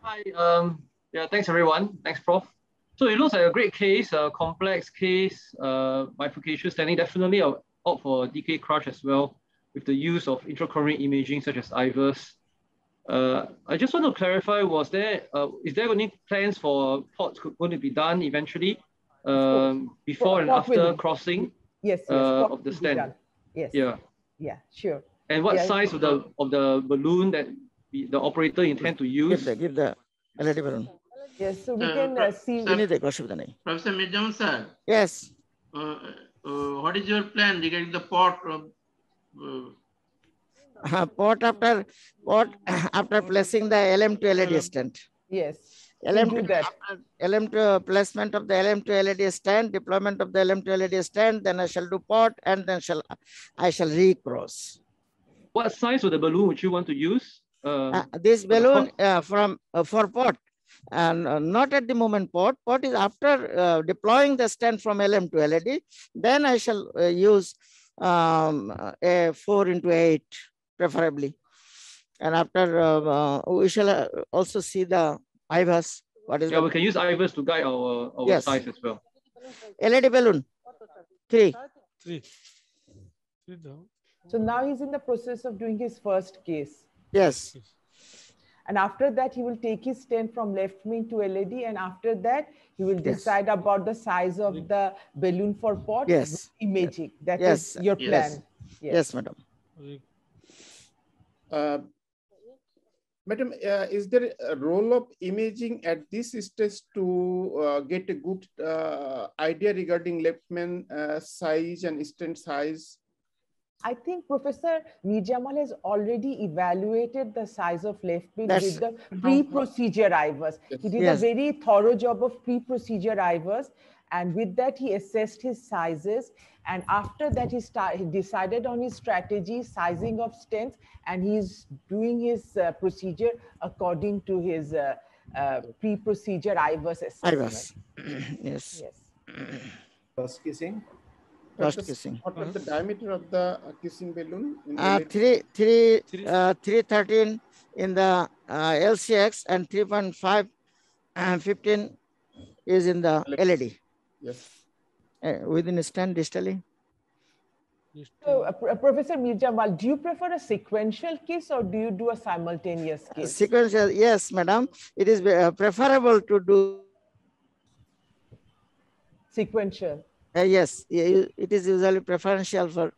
Hi. Yeah, thanks everyone. Thanks, Prof. So it looks like a great case, a complex case, bifurcation stenting. Definitely I'll opt for DK crush as well with the use of intracoronary imaging such as IVUS. I just want to clarify, is there any plans for POTS going to be done eventually before and after crossing of the stent? Yes. Yeah. Yeah, sure. And what size of the balloon that the operator intend to use? Give the LED balloon. Yes, so we can see. Professor Mirjam sir. Yes. What is your plan regarding the port? Port after placing the LM2 LED stent. Yes. LM2 placement of the LM2 LED stand, deployment of the LM2 LED stand, then I shall do port and then I shall recross. What size of the balloon would you want to use? This balloon for port, and not at the moment port. Port is after deploying the stand from LM to LED. Then I shall use a 4x8 preferably, and after we shall also see the IVUS What is we can use IVUS to guide our size as well. LED balloon, 3. So now he's in the process of doing his first case. Yes. And after that, he will take his stent from left main to LED. And after that, he will decide about the size of the balloon for pot. Yes. Imaging. That is your plan. Yes, madam. Madam, is there a role of imaging at this stage to get a good idea regarding left main size and stent size? I think Professor Mir Jamal has already evaluated the size of left main with the pre-procedure IVUS. He did a very thorough job of pre-procedure IVUS, and with that he assessed his sizes. And after that, he decided on his strategy, sizing of stents, and he's doing his procedure according to his pre-procedure IVUS assessment. Yes. First kissing. What was the diameter of the kissing balloon? 313 in the LCX and 3.5 and 15 is in the LED. Yes. Within a stand distally. So, Professor Mir Jamal, do you prefer a sequential kiss or do you do a simultaneous kiss? Sequential, yes, madam. It is preferable to do sequential. Yes, it is usually preferential for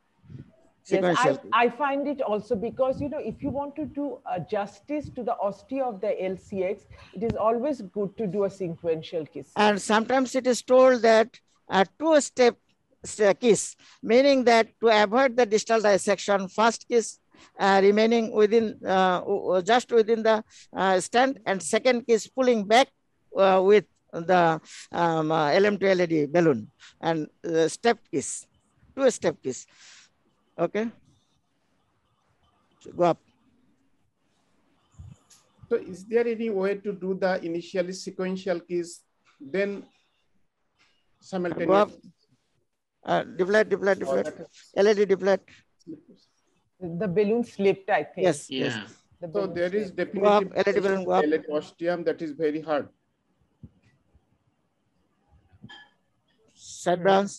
sequential. Yes, I find it also because, you know, if you want to do justice to the osteo of the LCX, it is always good to do a sequential kiss. And sometimes it is told that a two-step kiss, meaning that to avoid the distal dissection, first kiss remaining within, just within the stand, and second kiss pulling back with the LM2 LED balloon, and step kiss, two-step kiss. Okay. So go up. So is there any way to do the initially sequential kiss, then simultaneous? Go up. Deflate. LED deflate. The balloon slipped, I think. Yes. Yeah. So there is definitely LED ostium that is very hard. Side branch.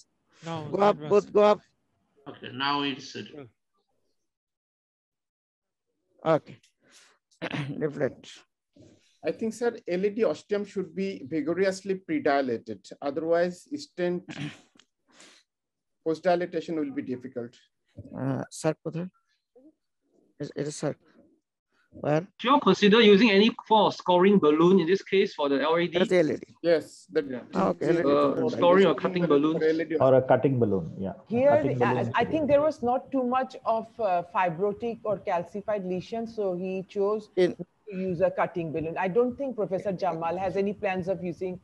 No, go up, both go up. Okay, now it's settled. Okay. Deflate. I think, sir, LED ostium should be vigorously pre-dilated. Otherwise, stent post-dilatation will be difficult. Sir, it is sir. Where? Do you consider using any form of scoring balloon in this case for the LED? That's the LED. Yes. Okay. Scoring or cutting balloon. Or a cutting balloon, yeah. Here, I think there was not too much of fibrotic or calcified lesion, so he chose to use a cutting balloon. I don't think Professor Jamal has any plans of using,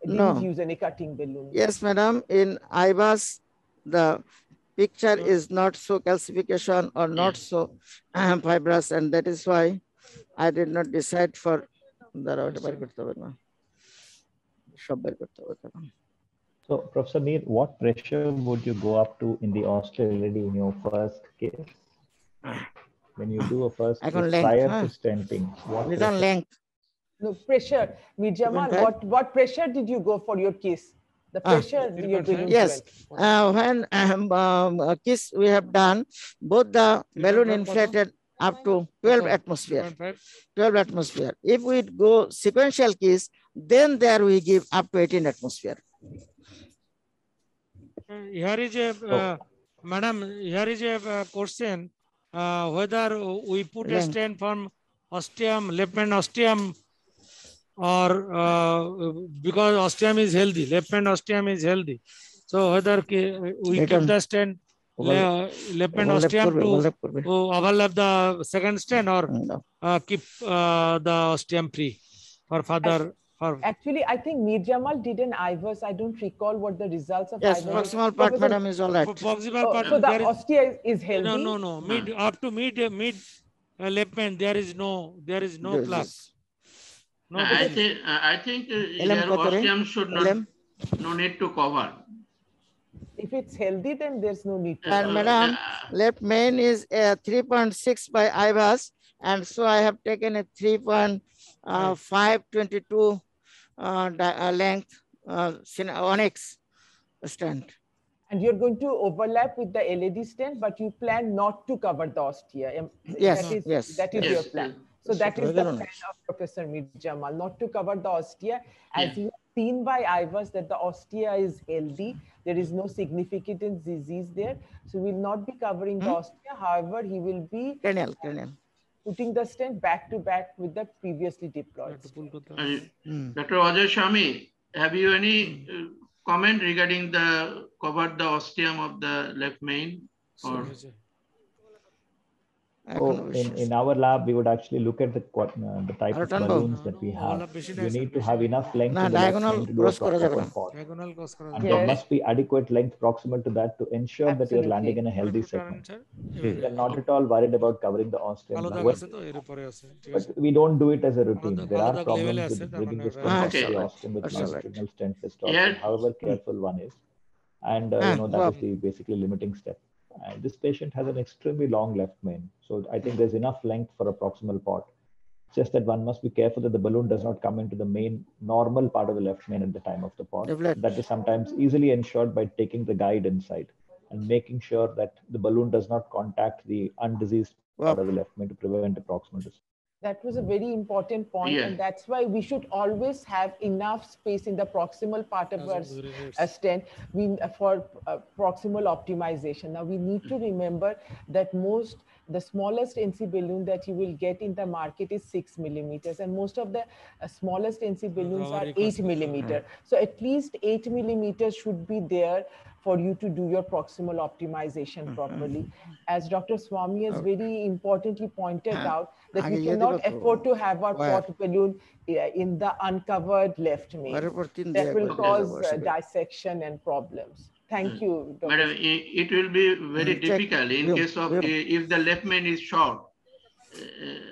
didn't use any cutting balloon. Yes, madam. In IVUS, the picture is not so calcification or not so fibrous, and that is why I did not decide for the. So, Professor Mir, what pressure would you go up to in the osteo LED in your first case? When you do a first case prior to stenting, what pressure? Length. No, pressure. Mir Jamal, what pressure did you go for your case? The pressure you're doing. Yes, when a kiss we have done, both the balloon inflated up to 12 atmosphere. 12 atmosphere. If we go sequential kiss, then there we give up to 18 atmosphere. Here is a, madam, here is a question, whether we put a stent from ostium, left hand ostium, or because ostium is healthy, left hand ostium is healthy. So whether we keep the stent left hand ostium to overlap the second stent, or keep the ostium free for further. Actually, I think Mir Jamal did an IVUS. I don't recall what the results of IVUS. Proximal part, madam, is all right. Proximal part. So the ostia is healthy. No. Mid up to mid left hand, there is no plaque. No, I think your ostium should not, no need to cover. If it's healthy, then there's no need to. And madam, left main is 3.6 by IVUS, and so I have taken a 3.522 length onyx stent. And you're going to overlap with the LED stent, but you plan not to cover the ostia. Yes, that is your plan. So that is the plan of Professor Mir Jamal, not to cover the ostia. As you have seen by IVUS that the ostia is healthy. There is no significant disease there. So we will not be covering the ostia. However, he will be putting the stent back to back with the previously deployed. Dr. Ajay Swami, have you any comment regarding the covered the ostium of the left main? Or so in our lab, we would actually look at the type of balloons that we have. You need to have enough length in the left main to do a proper pot. And there must be adequate length proximal to that to ensure that you're landing in a healthy segment. We are not at all worried about covering the ostium. But we don't do it as a routine. There are problems with bringing the stent of the ostium with longitudinal stent distortion, however careful one is. And that is the basically limiting step. And this patient has an extremely long left main. So I think there's enough length for a proximal pot. Just that one must be careful that the balloon does not come into the main normal part of the left main at the time of the pot. That is sometimes easily ensured by taking the guide inside and making sure that the balloon does not contact the undiseased part of the left main to prevent a proximal distal. That was a very important point, and that's why we should always have enough space in the proximal part of our stent for proximal optimization. Now we need to remember that the smallest NC balloon that you will get in the market is 6 millimeters, and most of the smallest NC balloons are 8 millimeter. So at least 8 millimeters should be there for you to do your proximal optimization properly. As Dr. Swami has very importantly pointed out, that we cannot afford to have our pot balloon in the uncovered left main. That will cause dissection and problems. Thank you, Dr. Madam, it will be very difficult in case of if the left main is short,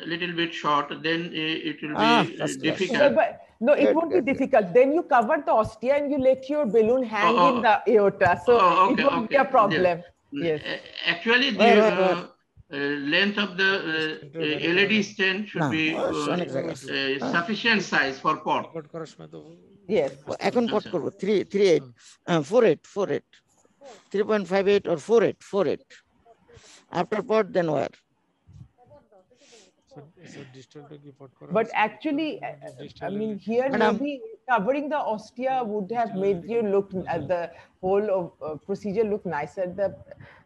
a little bit short, then it will be difficult. No, it won't be difficult. Then you cover the ostia and you let your balloon hang in the aorta. So it won't be a problem. Yes. Actually, the length of the LED stent should be sufficient size for pot. Yes. এখন pot করব 3.8 4.8 3.58 or 4.8 after pot then where. But actually, I mean, here maybe covering the ostia would have made you look the whole of procedure look nicer. The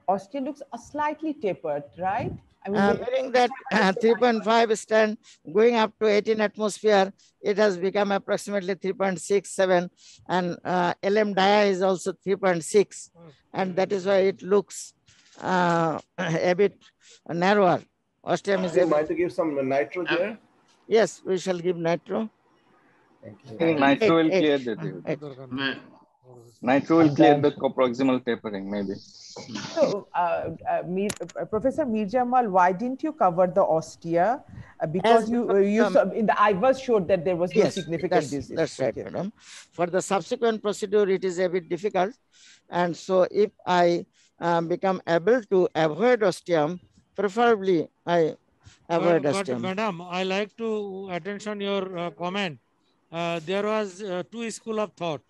ostia looks slightly tapered, right? I mean, meaning that 3.5 stent going up to 18 atmosphere, it has become approximately 3.67, and LM dia is also 3.6, and that is why it looks a bit narrower. Ostium is able to give some nitro there. Yes, we shall give nitro. Thank you. Nitro will clear the nitro will clear the proximal tapering, maybe. So, Professor Mir Jamal, why didn't you cover the ostia? Because you in the IVUS showed that there was no significant disease. That's right, madam. For the subsequent procedure, it is a bit difficult, and so if I become able to avoid ostium, preferably I avoid ostium. But madam, I like to attention your comment. There was two school of thought.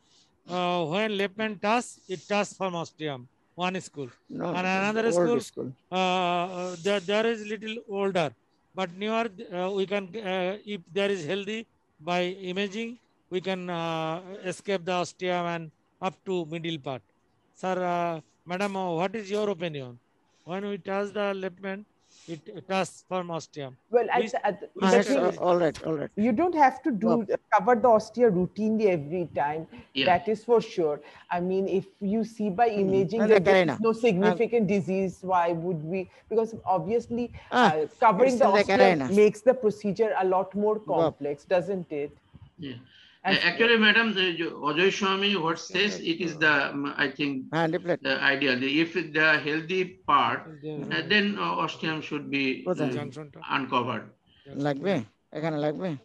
When left main touch, it touch from ostium. One school. No, and another school. There is little older, but newer we can if there is healthy by imaging, we can escape the ostium and up to middle part. Sir, madam, what is your opinion? When we touch the left main, it touch from ostium. Well, all right. You don't have to cover the ostia routinely every time. That is for sure. I mean, if you see by imaging that there is no significant disease, why would we? Because obviously covering the ostia makes the procedure a lot more complex, doesn't it? Yeah. Actually, madam, Ajay Swami, what says it is the, I think, the ideal. If the healthy part, then ostium should be uncovered.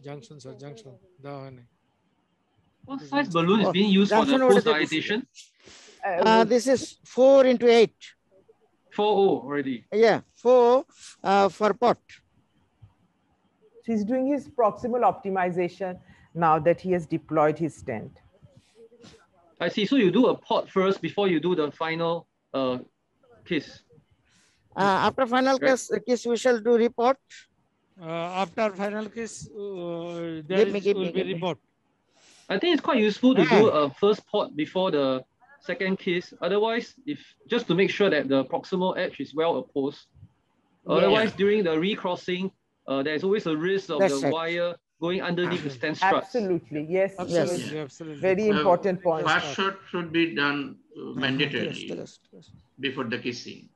Junction, sir, junction. What size balloon is being used for the post-dilatation? This is 4x8. 4.0 already. Yeah, 4 for pot. So he's doing his proximal optimization. now that he has deployed his stent. I see. So you do a port first before you do the final kiss. After final kiss, we shall do report. After final kiss, there will be report. I think it's quite useful to do a first port before the second kiss. Otherwise, if just to make sure that the proximal edge is well opposed. Otherwise, during the recrossing, there's always a risk of the wire going underneath the stent struts. Absolutely, yes. Absolutely, absolutely. Very important point. First shot should be done mandatorily before the kissing.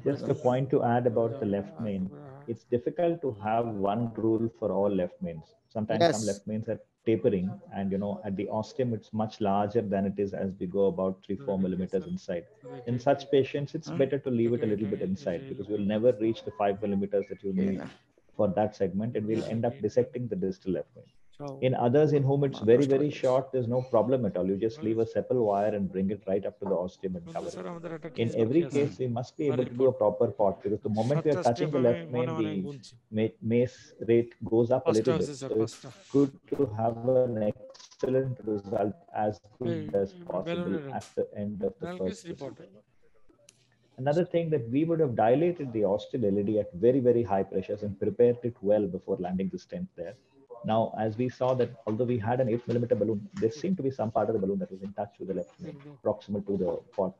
Just a point to add about the left main. It's difficult to have one rule for all left mains. Sometimes some left mains are tapering, and at the ostium it's much larger than it is as we go about 3-4 millimeters inside. In such patients, it's better to leave it a little bit inside, because we'll never reach the 5 millimeters that you need for that segment, and we'll end up dissecting the distal left main. In others in whom it's very, very short, there's no problem at all. You just leave a sepal wire and bring it right up to the ostium and cover it. In every case, we must be able to do a proper pot, because the moment we are touching the left main, the mace rate goes up a little bit. So it's good to have an excellent result as good as possible at the end of the first report. Another thing that we would have dilated the ostial LED at very, very high pressures and prepared it well before landing the stent there. Now, as we saw that although we had an 8 millimeter balloon, there seemed to be some part of the balloon that was in touch with the left main, proximal to the pot,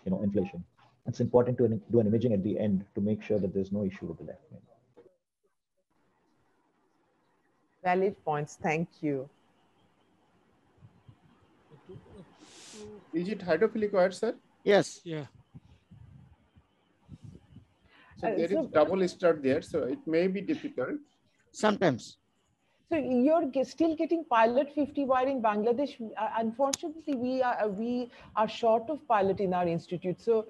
inflation. It's important to do an imaging at the end to make sure that there's no issue with the left main. Valid points. Thank you. Is it hydrophilic wire, sir? Yes. Yeah. So there is double stud there, so it may be difficult. Sometimes. So you're still getting pilot 50 wire in Bangladesh. Unfortunately, we are short of pilot in our institute. So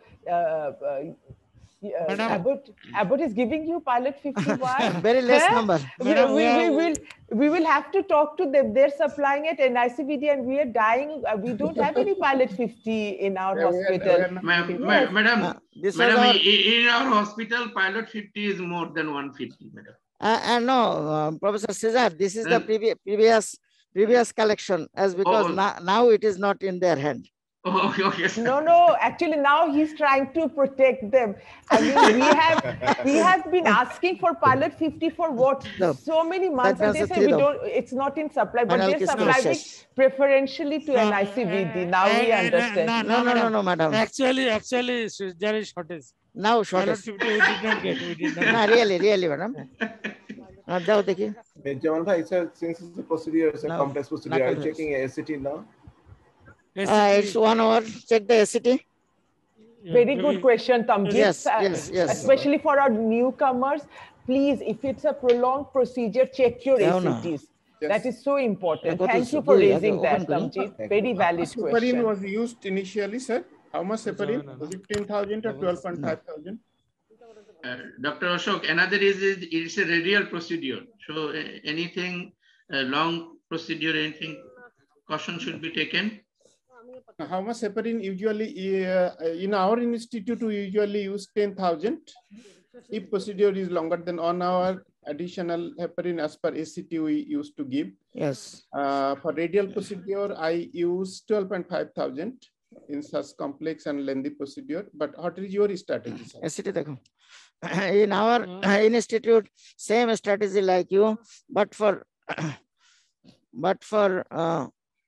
Abbott is giving you pilot 50 wire. Very less number. We will have to talk to them. They're supplying it in NICVD, and we are dying. We don't have any pilot 50 in our hospital. Madam, in our hospital, pilot 50 is more than 150, madam. No, Professor Cesar, this is the previous collection, as because now it is not in their hand. Okay. No, actually now he's trying to protect them. I mean, we have been asking for pilot 50 for what? So many months, and they say it's not in supply, but they're supplying it preferentially to NICVD. Now we understand. No, madam. Actually, there is shortage. Now shortage. 50 we did not get. No, really, madam. Jamal bhai, since it's a procedure, it's a complex procedure, are you checking ACT now? It's 1 hour. Check the ACT. Very good question, Tamjid. Yes. Especially for our newcomers, please, if it's a prolonged procedure, check your ACTs. Yes. That is so important. Thank you for raising that, Tamjid. Very valid question. Heparin was used initially, sir. How much heparin? Was it 10,000 or 12,500? Dr. Ashok, another is it's a radial procedure. So anything long procedure, anything caution should be taken. How much heparin usually in our institute we usually use 10,000. If procedure is longer than 1 hour, additional heparin as per ACT we used to give. Yes. For radial procedure, I use 12,500 in such complex and lengthy procedure. But what is your strategy, sir? In our institute, same strategy like you, but for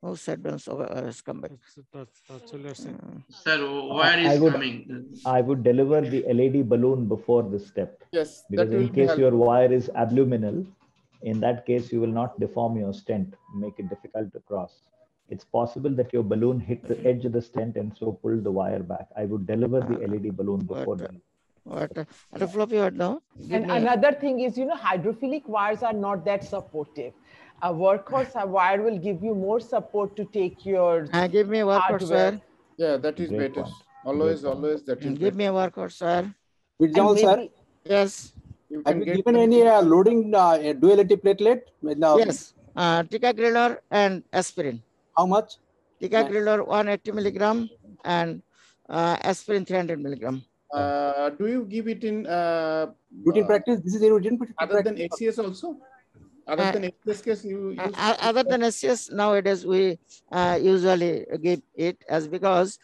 who said has come back? Sir, where is coming? I would deliver the LED balloon before this step. Yes. Because in case your wire is abluminal, in that case, you will not deform your stent, make it difficult to cross. It's possible that your balloon hit the edge of the stent and so pull the wire back. I would deliver the LED balloon before that. And another thing is, hydrophilic wires are not that supportive. A workhorse wire will give you more support to take your give me a workhorse, sir. Yeah, that is better. Always that is give me a workhorse, sir. With John, sir. Yes. Have you given any loading duality platelet? Yes. Ticagrelor and aspirin. How much? Ticagrelor 180 milligram and aspirin 300 milligram. Do you give it in routine practice? This is a routine practice. Other than ACS also? Other than ACS case, you use other than ACS, nowadays we usually give it as because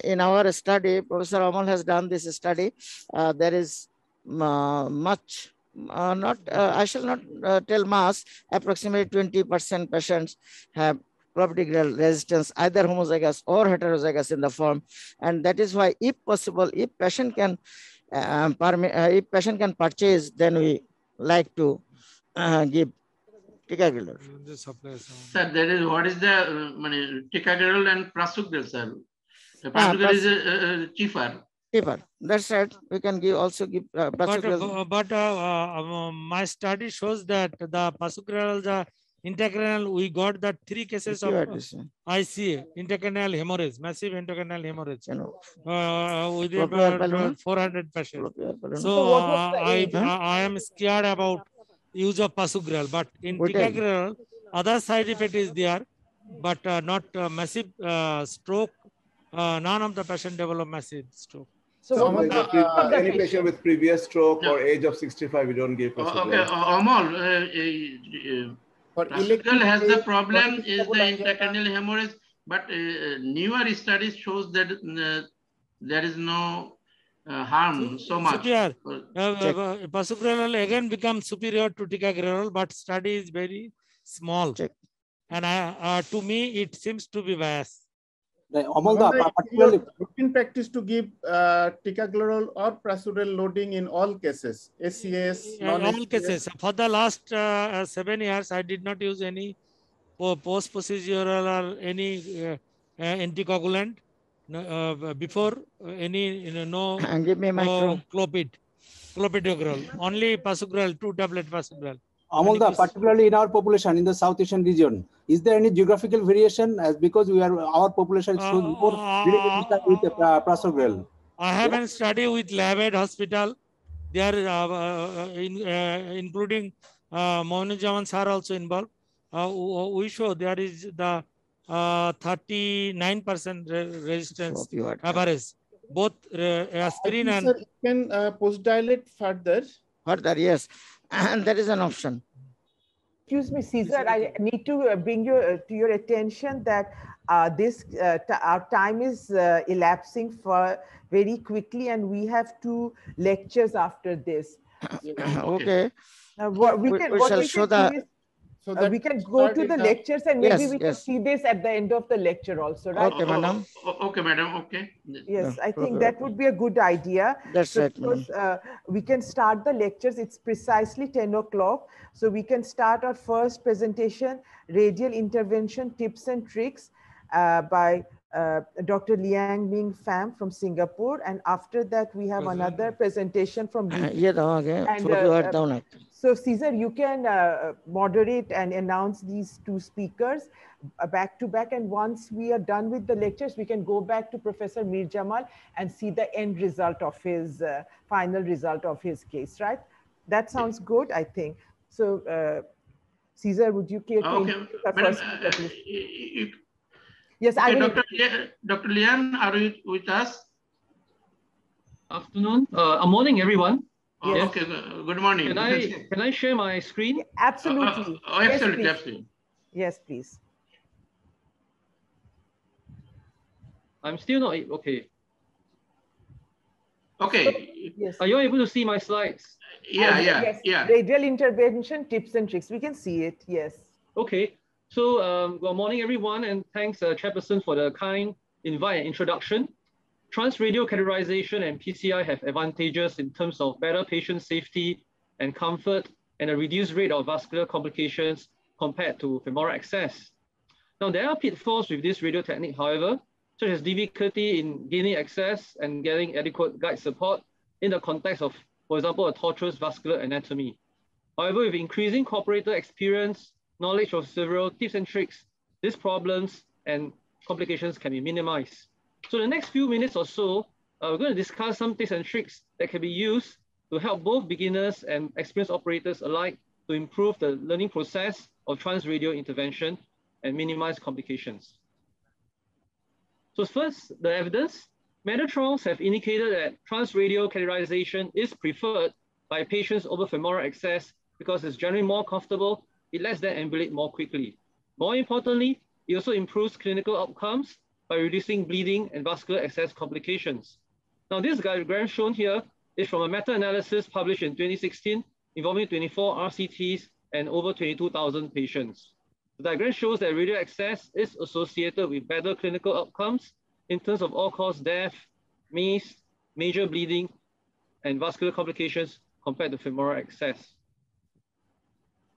in our study, Professor Amal has done this study. There is much, I shall not tell mass, approximately 20% patients have clopidogrel resistance, either homozygous or heterozygous in the form. And that is why, if possible, if patient can purchase, then we like to give ticagrelor. Sir, that is what is the ticagrelor and prasugrel, sir. Prasugrel is cheaper. Cheaper. That's right. We can also give prasugrel. But my study shows that the prasugrel, the intracranial, we got the 3 cases of ICA, intracranial hemorrhage, massive intracranial hemorrhage, with about 400 patients. So I am scared about use of prasugrel, but in ticagrelor, other side effect is there, but not massive stroke. None of the patient develop massive stroke. So any patient with previous stroke or age of 65, we don't give prasugrel. Okay, Amal, prasugrel has the problem is the intracranial hemorrhage, but newer studies shows that there is no harm so much. Prasugrel again becomes superior to ticagrelor, but study is very small. And to me, it seems to be biased. Routine practice to give ticagrelor or prasugrel loading in all cases, ACS, all cases. For the last 7 years, I did not use any post-procedural or any anticoagulant before any clopidogrel, only prasugrel, 2-tablet prasugrel. Amalda, particularly in our population in the South Asian region, is there any geographical variation? As because our population shows more with prasugrel. I haven't studied with Labed Hospital. They are including Moinujaman sir also involved. We show there is the 39% resistance average, both aspirin and. Sir, you can post dilate further. Further, yes. And that is an option. Excuse me, Cesar, I need to bring to your attention that our time is elapsing for very quickly, and we have 2 lectures after this. Okay. We can go to the lectures, and maybe we can see this at the end of the lecture also, right? Okay, madam. Okay, madam. Okay. Yes, I think that would be a good idea. That's right, madam. We can start the lectures. It's precisely 10 o'clock. So we can start our first presentation, Radial Intervention Tips and Tricks by Dr. Liang Ming Pham from Singapore. And after that, we have another presentation from so Cesar, you can moderate and announce these 2 speakers back to back. And once we are done with the lectures, we can go back to Professor Mir Jamal and see the end result of his final result of his case, right? That sounds good, I think. So, Cesar, would you care to introduce the first speaker, please? Yes, I will. Dr. Liang, are you with us? Afternoon. Morning, everyone. Yes. Okay, good morning. Can I share my screen? Absolutely. Absolutely, yes, absolutely. Yes, please. I'm still not okay. Okay. Yes. Are you able to see my slides? Yeah. Radial intervention tips and tricks. We can see it. Yes. Okay. So good morning, everyone, and thanks, Chairperson, for the kind invite and introduction. Transradial catheterization and PCI have advantages in terms of better patient safety and comfort and a reduced rate of vascular complications compared to femoral access. Now, there are pitfalls with this radio technique, however, such as difficulty in gaining access and getting adequate guide support in the context of, for example, a tortuous vascular anatomy. However, with increasing cooperator experience, knowledge of several tips and tricks, these problems and complications can be minimized. So the next few minutes or so, we're going to discuss some tips and tricks that can be used to help both beginners and experienced operators alike to improve the learning process of transradial intervention and minimize complications. So first, the evidence. Meta-trials have indicated that transradial catheterization is preferred by patients over femoral access because it's generally more comfortable, it lets them ambulate more quickly. More importantly, it also improves clinical outcomes by reducing bleeding and vascular access complications. Now, this diagram shown here is from a meta-analysis published in 2016 involving 24 RCTs and over 22,000 patients. The diagram shows that radial access is associated with better clinical outcomes in terms of all-cause death, MACE, major bleeding, and vascular complications compared to femoral access.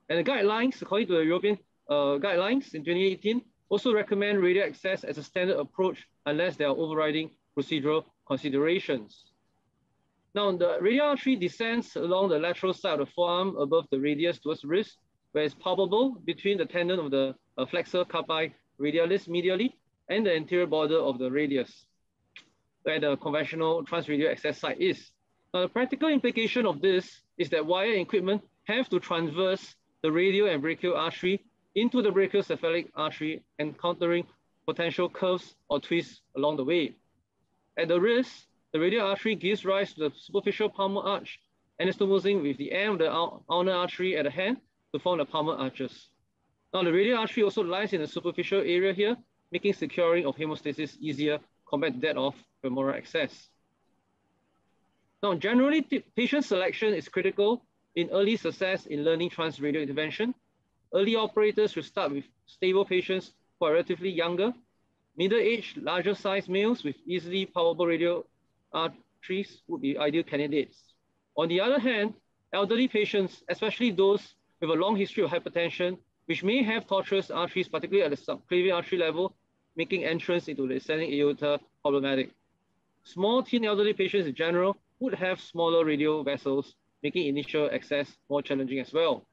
And the guidelines, according to the European guidelines in 2018, also recommend radial access as a standard approach unless there are overriding procedural considerations. Now, the radial artery descends along the lateral side of the forearm above the radius towards the wrist, where it's palpable between the tendon of the flexor carpi radialis medially and the anterior border of the radius, where the conventional transradial access site is. Now, the practical implication of this is that wire and equipment have to transverse the radial and brachial artery into the brachiocephalic artery, encountering potential curves or twists along the way. At the wrist, the radial artery gives rise to the superficial palmar arch, anastomosing with the end of the ulnar artery at the hand to form the palmar arches. Now, the radial artery also lies in the superficial area here, making securing of hemostasis easier compared to that of femoral access. Now, generally, patient selection is critical in early success in learning transradial intervention. Early operators should start with stable patients who are relatively younger, middle-aged, larger-sized males with easily palpable radial arteries would be ideal candidates. On the other hand, elderly patients, especially those with a long history of hypertension, which may have tortuous arteries, particularly at the subclavian artery level, making entrance into the ascending aorta problematic. Small teen elderly patients in general would have smaller radial vessels, making initial access more challenging as well.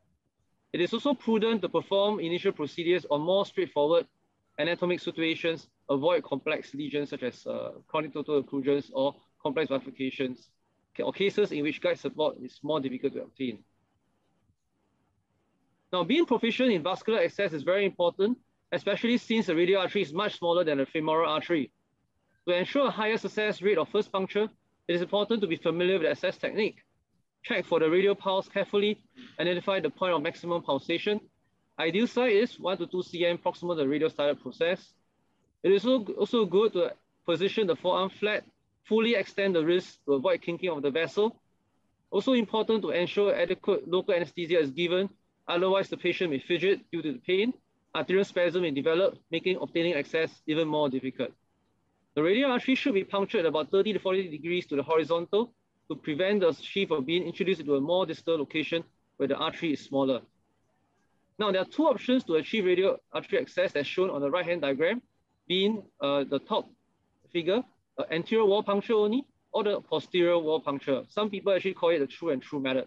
It is also prudent to perform initial procedures on more straightforward anatomic situations, avoid complex lesions such as chronic total occlusions or complex bifurcations, or cases in which guide support is more difficult to obtain. Now, being proficient in vascular access is very important, especially since the radial artery is much smaller than the femoral artery. To ensure a higher success rate of first puncture, it is important to be familiar with the access technique. Check for the radial pulse carefully, identify the point of maximum pulsation. Ideal site is 1 to 2 cm proximal to the radial started process. It is also good to position the forearm flat, fully extend the wrist to avoid kinking of the vessel. Also important to ensure adequate local anesthesia is given, otherwise the patient may fidget due to the pain. Arterial spasm may develop, making obtaining access even more difficult. The radial artery should be punctured at about 30 to 40 degrees to the horizontal to prevent the sheath from being introduced into a more distal location where the artery is smaller. Now, there are two options to achieve radial artery access as shown on the right-hand diagram, being the top figure, anterior wall puncture only, or the posterior wall puncture. Some people actually call it the true and true method.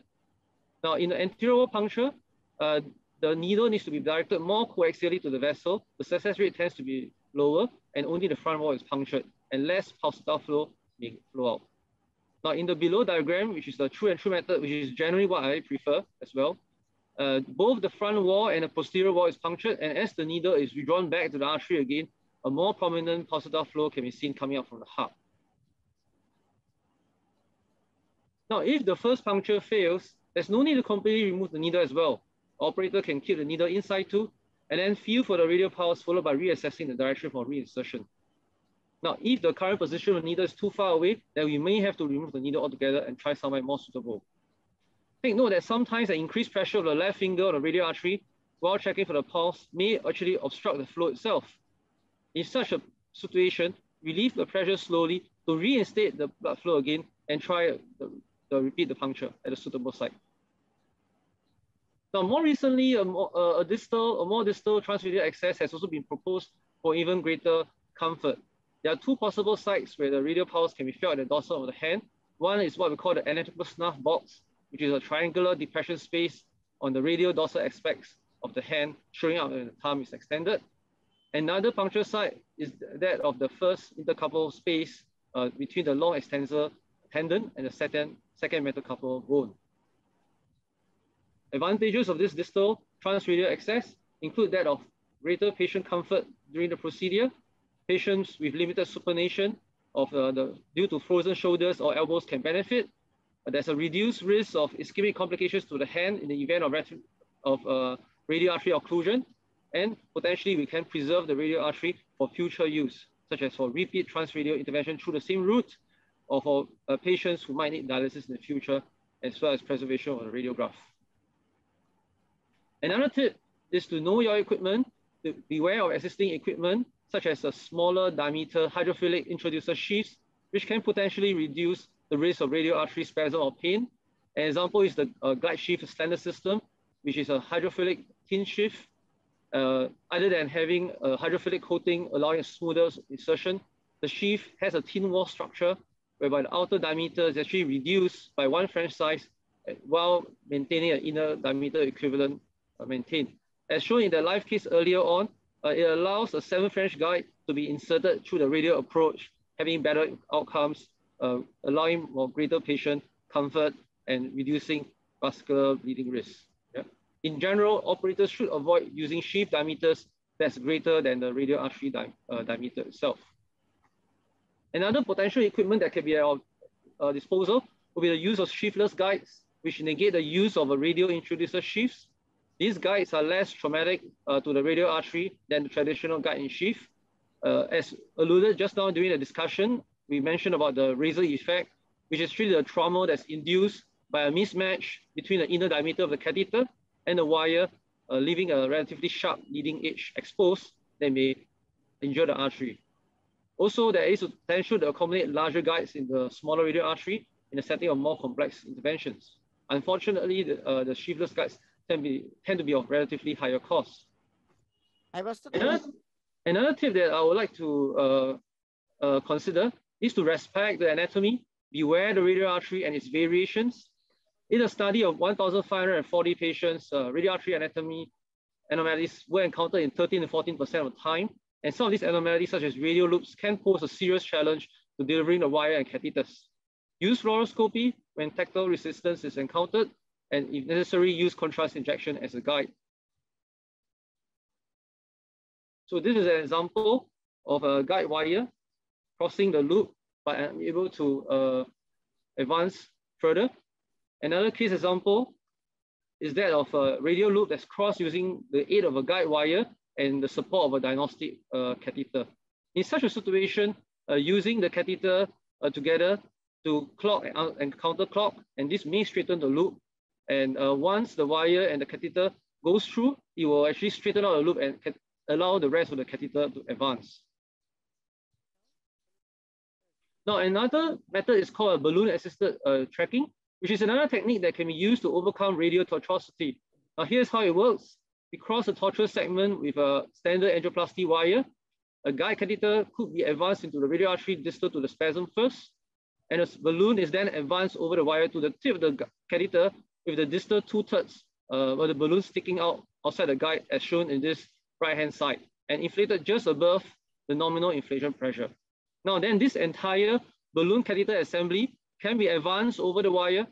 Now, in the anterior wall puncture, the needle needs to be directed more coaxially to the vessel. The success rate tends to be lower, and only the front wall is punctured, and less pulsatile flow may flow out. Now, in the below diagram, which is the true and true method, which is generally what I prefer as well, both the front wall and the posterior wall is punctured, and as the needle is withdrawn back to the artery again, a more prominent pulsatile flow can be seen coming out from the heart. Now, if the first puncture fails, there's no need to completely remove the needle as well. Operator can keep the needle inside too, and then feel for the radial pulse, followed by reassessing the direction for reinsertion. Now, if the current position of the needle is too far away, then we may have to remove the needle altogether and try somewhere more suitable. Take note that sometimes the increased pressure of the left finger on the radial artery while checking for the pulse may actually obstruct the flow itself. In such a situation, relieve the pressure slowly to reinstate the blood flow again and try to repeat the puncture at a suitable site. Now, more recently, a more distal transradial access has also been proposed for even greater comfort. There are two possible sites where the radial pulse can be felt at the dorsal of the hand. One is what we call the anatomical snuff box, which is a triangular depression space on the radial dorsal aspects of the hand, showing up when the thumb is extended. Another puncture site is that of the first intercarpal space between the long extensor tendon and the second metacarpal bone. Advantages of this distal transradial access include that of greater patient comfort during the procedure, patients with limited supination of due to frozen shoulders or elbows can benefit. There's a reduced risk of ischemic complications to the hand in the event of radial artery occlusion, and potentially we can preserve the radial artery for future use, such as for repeat transradial intervention through the same route, or for patients who might need dialysis in the future, as well as preservation of the radiograph. Another tip is to know your equipment, to beware of existing equipment, such as a smaller diameter hydrophilic introducer sheaths, which can potentially reduce the risk of radial artery spasm or pain. An example is the glide sheath standard system, which is a hydrophilic thin sheath. Other than having a hydrophilic coating allowing a smoother insertion, the sheath has a thin wall structure whereby the outer diameter is actually reduced by 1 French size while maintaining an inner diameter equivalent maintained. As shown in the live case earlier on, it allows a 7 French guide to be inserted through the radial approach, having better outcomes, allowing more greater patient comfort and reducing vascular bleeding risk. Yeah. In general, operators should avoid using sheath diameters that's greater than the radial artery diameter itself. Another potential equipment that can be at our disposal will be the use of sheathless guides, which negate the use of a radial introducer sheaths. These guides are less traumatic to the radial artery than the traditional guide in sheath. As alluded just now during the discussion, we mentioned about the razor effect, which is really the trauma that's induced by a mismatch between the inner diameter of the catheter and the wire, leaving a relatively sharp leading edge exposed that may injure the artery. Also, there is a potential to accommodate larger guides in the smaller radial artery in the setting of more complex interventions. Unfortunately, the sheathless guides tend to be of relatively higher cost. Another tip that I would like to consider is to respect the anatomy, beware the radial artery and its variations. In a study of 1,540 patients, radial artery anatomy anomalies were encountered in 13 to 14% of the time. And some of these anomalies, such as radial loops, can pose a serious challenge to delivering the wire and catheters. Use fluoroscopy when tactile resistance is encountered, and if necessary, use contrast injection as a guide. So this is an example of a guide wire crossing the loop, but I'm able to advance further. Another case example is that of a radial loop that's crossed using the aid of a guide wire and the support of a diagnostic catheter. In such a situation, using the catheter together to clock and counterclock, and this may straighten the loop. And once the wire and the catheter goes through, it will actually straighten out the loop and allow the rest of the catheter to advance. Now, another method is called a balloon-assisted tracking, which is another technique that can be used to overcome radial tortuosity. Now, here's how it works. We cross a tortuous segment with a standard angioplasty wire. A guide catheter could be advanced into the radial artery distal to the spasm first, and a balloon is then advanced over the wire to the tip of the catheter with the distal 2/3 of the balloon sticking out outside the guide as shown in this right-hand side and inflated just above the nominal inflation pressure. Now then, this entire balloon catheter assembly can be advanced over the wire,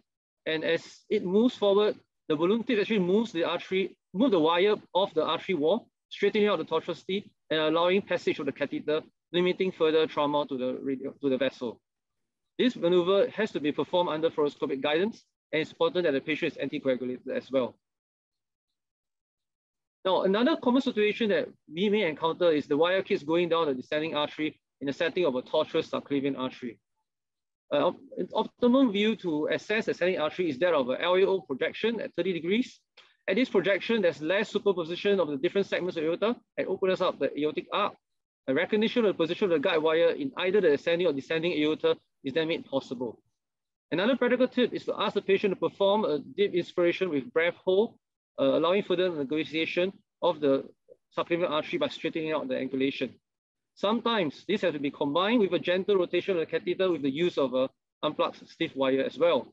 and as it moves forward, the balloon tip actually moves the wire off the artery wall, straightening out the tortuosity and allowing passage of the catheter, limiting further trauma to the vessel. This maneuver has to be performed under fluoroscopic guidance, and it's important that the patient is anticoagulated as well. Now, another common situation that we may encounter is the wire keeps going down the descending artery in the setting of a tortuous subclavian artery. An optimum view to assess the ascending artery is that of an LAO projection at 30 degrees. At this projection, there's less superposition of the different segments of aorta and opens up the aortic arc. A recognition of the position of the guide wire in either the ascending or descending aorta is then made possible. Another practical tip is to ask the patient to perform a deep inspiration with breath hold, allowing further negotiation of the subclavian artery by straightening out the angulation. Sometimes this has to be combined with a gentle rotation of the catheter with the use of a unplugged stiff wire as well.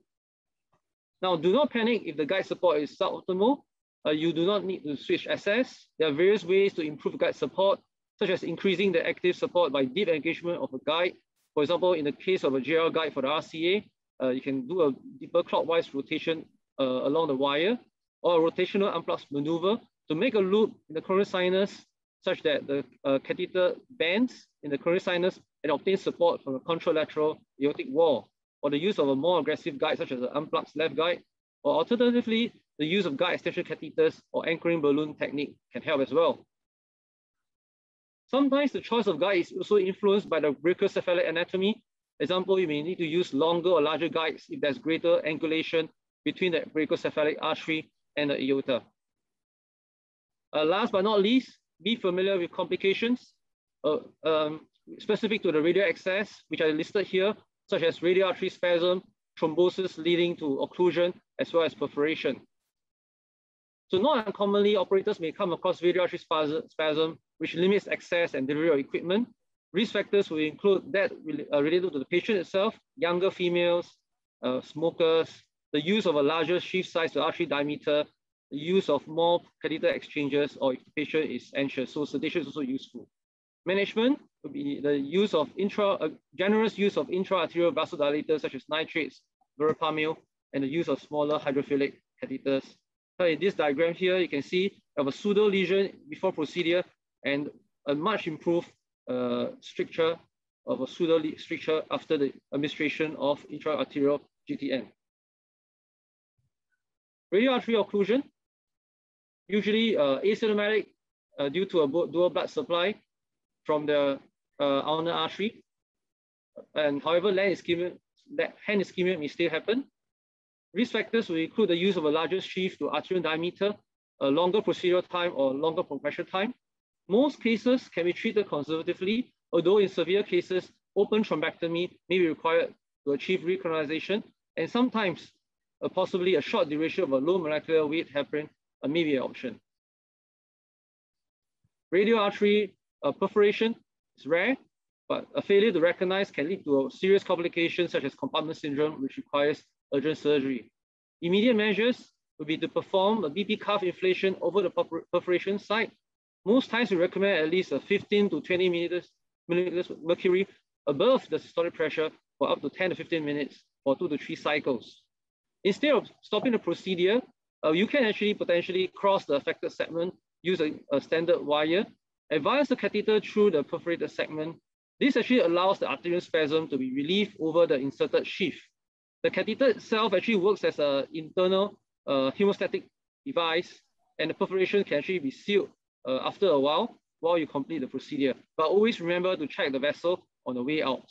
Now, do not panic if the guide support is suboptimal. You do not need to switch SS. There are various ways to improve guide support, such as increasing the active support by deep engagement of a guide. For example, in the case of a JR guide for the RCA, you can do a deeper clockwise rotation along the wire, or a rotational unplugged maneuver to make a loop in the coronary sinus such that the catheter bends in the coronary sinus, and obtain support from a contralateral aortic wall, or the use of a more aggressive guide such as an unplugged left guide, or alternatively, the use of guide extension catheters or anchoring balloon technique can help as well. Sometimes the choice of guide is also influenced by the brachiocephalic anatomy. Example, you may need to use longer or larger guides if there's greater angulation between the brachiocephalic artery and the aorta. Last but not least, be familiar with complications specific to the radial access, which are listed here, such as radial artery spasm, thrombosis leading to occlusion, as well as perforation. So not uncommonly, operators may come across radial artery spasm, which limits access and delivery of equipment. Risk factors will include that related to the patient itself, younger females, smokers, the use of a larger sheath size to artery diameter, the use of more catheter exchanges, or if the patient is anxious. So sedation is also useful. Management would be the use of generous use of intra-arterial vasodilators such as nitrates, verapamil, and the use of smaller hydrophilic catheters. So in this diagram here, you can see you have a pseudo lesion before procedure and a much improved stricture of a pseudo stricture after the administration of intra-arterial GTN. Radial artery occlusion, usually asymptomatic due to a dual blood supply from the ulnar artery. And however, hand ischemia may still happen. Risk factors will include the use of a larger sheath to arterial diameter, a longer procedural time, or longer compression time. Most cases can be treated conservatively, although in severe cases, open thrombectomy may be required to achieve recolonization, and sometimes possibly a short duration of a low molecular weight heparin may be an option. Radial artery perforation is rare, but a failure to recognize can lead to a serious complications such as compartment syndrome, which requires urgent surgery. Immediate measures would be to perform a BP cuff inflation over the perforation site. Most times we recommend at least a 15 to 20 millimeters mercury above the systolic pressure for up to 10 to 15 minutes for 2 to 3 cycles. Instead of stopping the procedure, you can actually potentially cross the affected segment using a standard wire, advance the catheter through the perforated segment. This actually allows the arterial spasm to be relieved over the inserted sheath. The catheter itself actually works as an internal hemostatic device, and the perforation can actually be sealed after a while you complete the procedure. But always remember to check the vessel on the way out.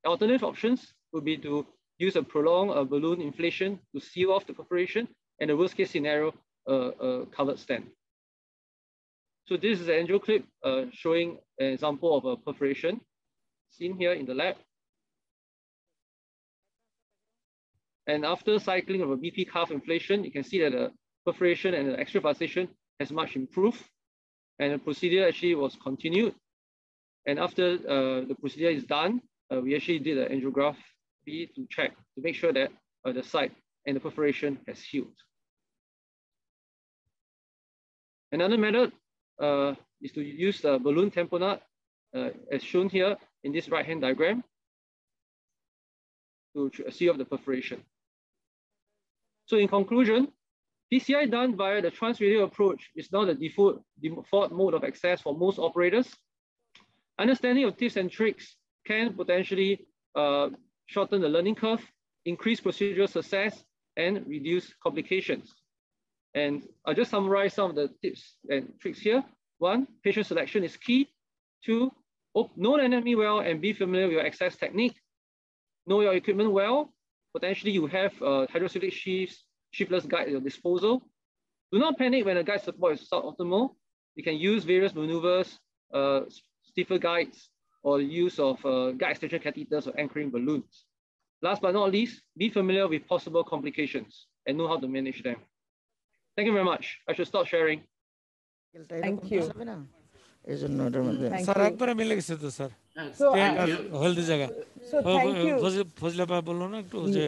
Alternative options would be to use a prolonged balloon inflation to seal off the perforation, and the worst case scenario, covered stent. So this is an angio clip showing an example of a perforation seen here in the lab. And after cycling of a BP cuff inflation, you can see that the perforation and the extravasation has much improved, and the procedure actually was continued. And after the procedure is done, we actually did an angiography to check, to make sure that the site and the perforation has healed. Another method is to use the balloon tamponade, as shown here in this right-hand diagram, to seal off the perforation. So in conclusion, PCI done via the transradial approach is now the default mode of access for most operators. Understanding of tips and tricks can potentially shorten the learning curve, increase procedural success, and reduce complications. And I'll just summarize some of the tips and tricks here. 1, patient selection is key. 2, know the anatomy well and be familiar with your access technique. Know your equipment well. Potentially you have hydrostatic sheaths, sheathless guide at your disposal. Do not panic when the guide support is suboptimal. You can use various maneuvers, stiffer guides, or use of guide extension catheters or anchoring balloons. Last but not least, be familiar with possible complications and know how to manage them. Thank you very much. I should stop sharing. Thank you. Sir, একবারে মিলে গেছে তো sir. হলদি জায়গা। So thank you. Fazle ভাই বললো না একটু যে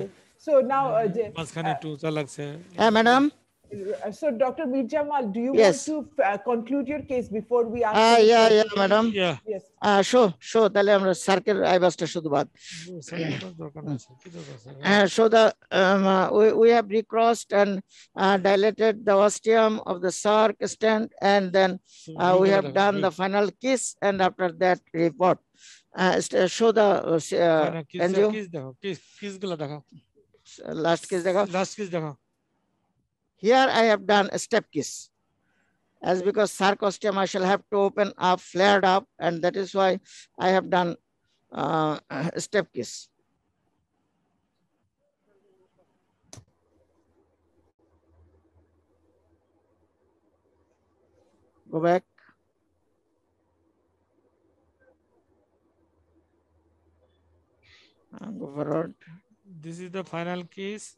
So now মাঝখানে একটু চা লাগছে। হ্যাঁ madam. So Dr. Mir Jamal, do you Yes. want to conclude your case before we ask? Yeah, madam. Yeah. Yes. Show তাহলে আমরা সার্কেল আইবাসটা শুধু বাদ। So we have recrossed and dilated the ostium of the sarc stent, and then we have done the final kiss, and after that report. show the NGO. Last kiss dekho. Here I have done a step kiss. As because sarcostium I shall have to open up, flared up, and that is why I have done a step kiss. Go back. Go forward. This is the final kiss.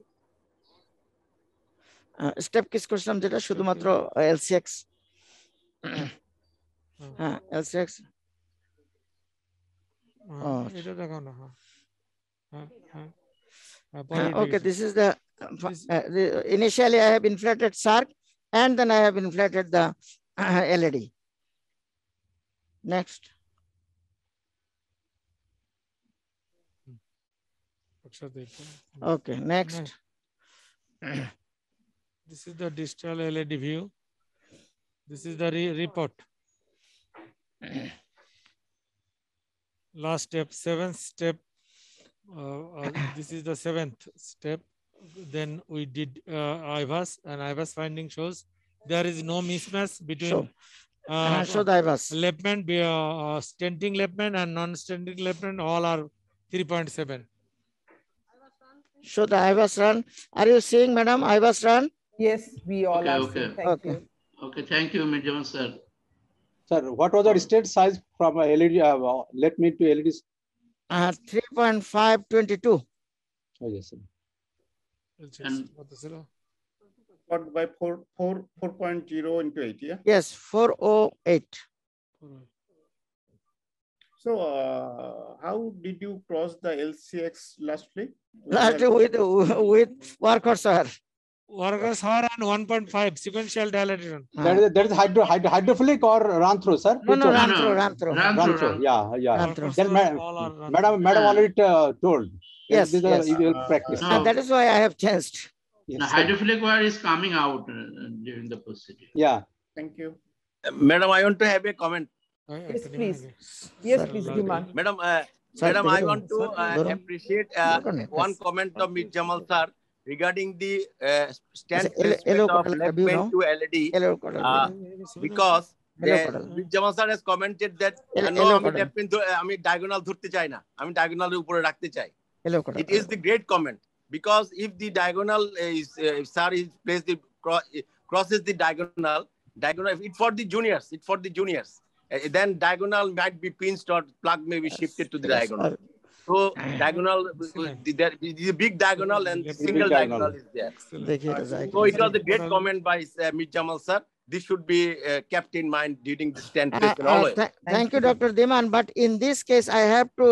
Step kiss করছিলাম যেটা শুধুমাত্র LCX. LCX. এটা দেখো না। Okay, this is the initially I have inflated SARC and then I have inflated the LED. Next. Okay, next. This is the distal LED view. This is the report. Last step, seventh step. This is the seventh step. Then we did IVAS, and IVAS finding shows there is no mismatch between show the IVAS. Leftman, stenting Leftman and non-stenting Leftman all are 3.7. Show the IVAS run. Are you seeing, madam, IVAS run? Yes, we all are seeing. Thank you. Okay, thank you, Jamal sir. Sir, what was the state size from LED, let me to LEDs? 3.522. Oh, yes, sir. And by 4.0 into 8, yeah? Yes, 408. So, how did you cross the LCX lastly? Lastly with workhorse wire. Workhorse wire and 1.5 sequential dilatation. That is hydrophilic or run through, sir? No, run through. Yeah. Then, madam already told. Yes, yes. Practice. And that is why I have changed. Yes, the hydrophilic wire is coming out during the procedure. Yeah. Thank you. Madam, I want to have a comment. Yes, please. Yes, please, Diman. Madam, I want to appreciate one comment of Mr. Jamal sir regarding the stand placement of left main to LED. Because Mr. Jamal sir has commented that আমি diagonal ধরতে চাই না, আমি diagonal উপরে রাখতে চাই. It is the great comment, because if the diagonal is if sir is placed the crosses the diagonal it for the juniors, then diagonal might be pinched or plug may be shifted to the diagonal. So diagonal, there is a big diagonal and single diagonal is there. So it was a great comment by Mr. Jamal sir. This should be kept in mind during the stand placement always. Thank you, Dr. Diman. But in this case, I have to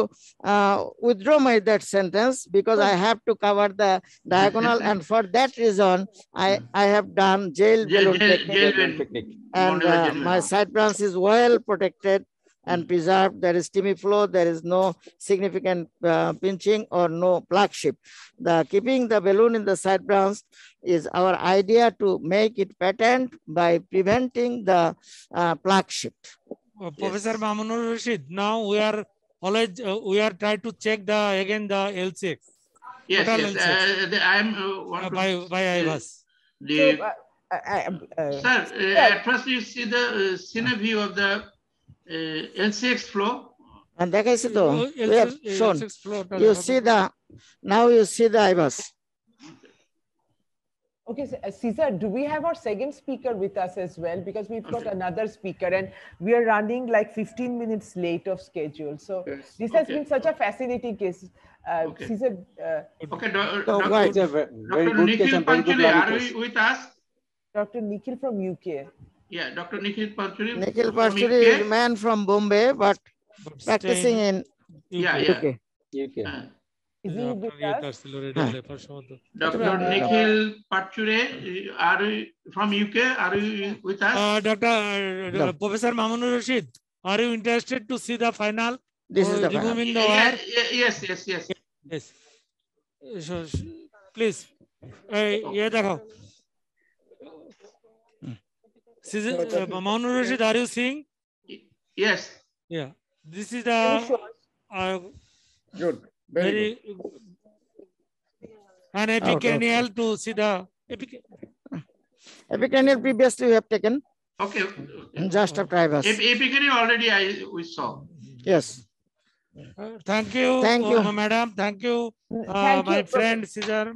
withdraw that sentence because I have to cover the diagonal, and for that reason, I have done jail technique. And my side branch is well protected and preserved. There is steamy flow. There is no significant pinching or no plug shift. Keeping the balloon in the side branch is our idea to make it patent by preventing the plug shift. Professor Mamunur Rashid, now we are always we are trying to check the LCX. Yes, I'm by IVAS. Sir, at first you see the cine view of the LCX flow. And that is it. We have shown. You see now you see the IVAS. Okay, so, Cesar, do we have our second speaker with us as well? Because we've got another speaker and we are running like 15 minutes late of schedule. So this has been such a fascinating case. Cesar. Okay, Dr. Nikhil Panchali, are you with us? Dr. Nikhil from UK. Yeah, Dr. Nikhil Panchali. Nikhil Panchali is a man from Bombay, but practicing in UK. Is he with us? Dr. Nikhil Panchali, are you from UK? Are you with us? Professor Mamunur Rashid, are you interested to see the final? This is the removing the wire. Yes. So, please. देखो. Mamunur Rashid, are you seeing? Yes. Yeah. This is the Good. Very good. And epicranial to see the epicranial previously we have taken. Okay. Just after IBUS. Epicranial already we saw. Yes. Thank you. Thank you, madam. Thank you, Thank my you, friend Cesar.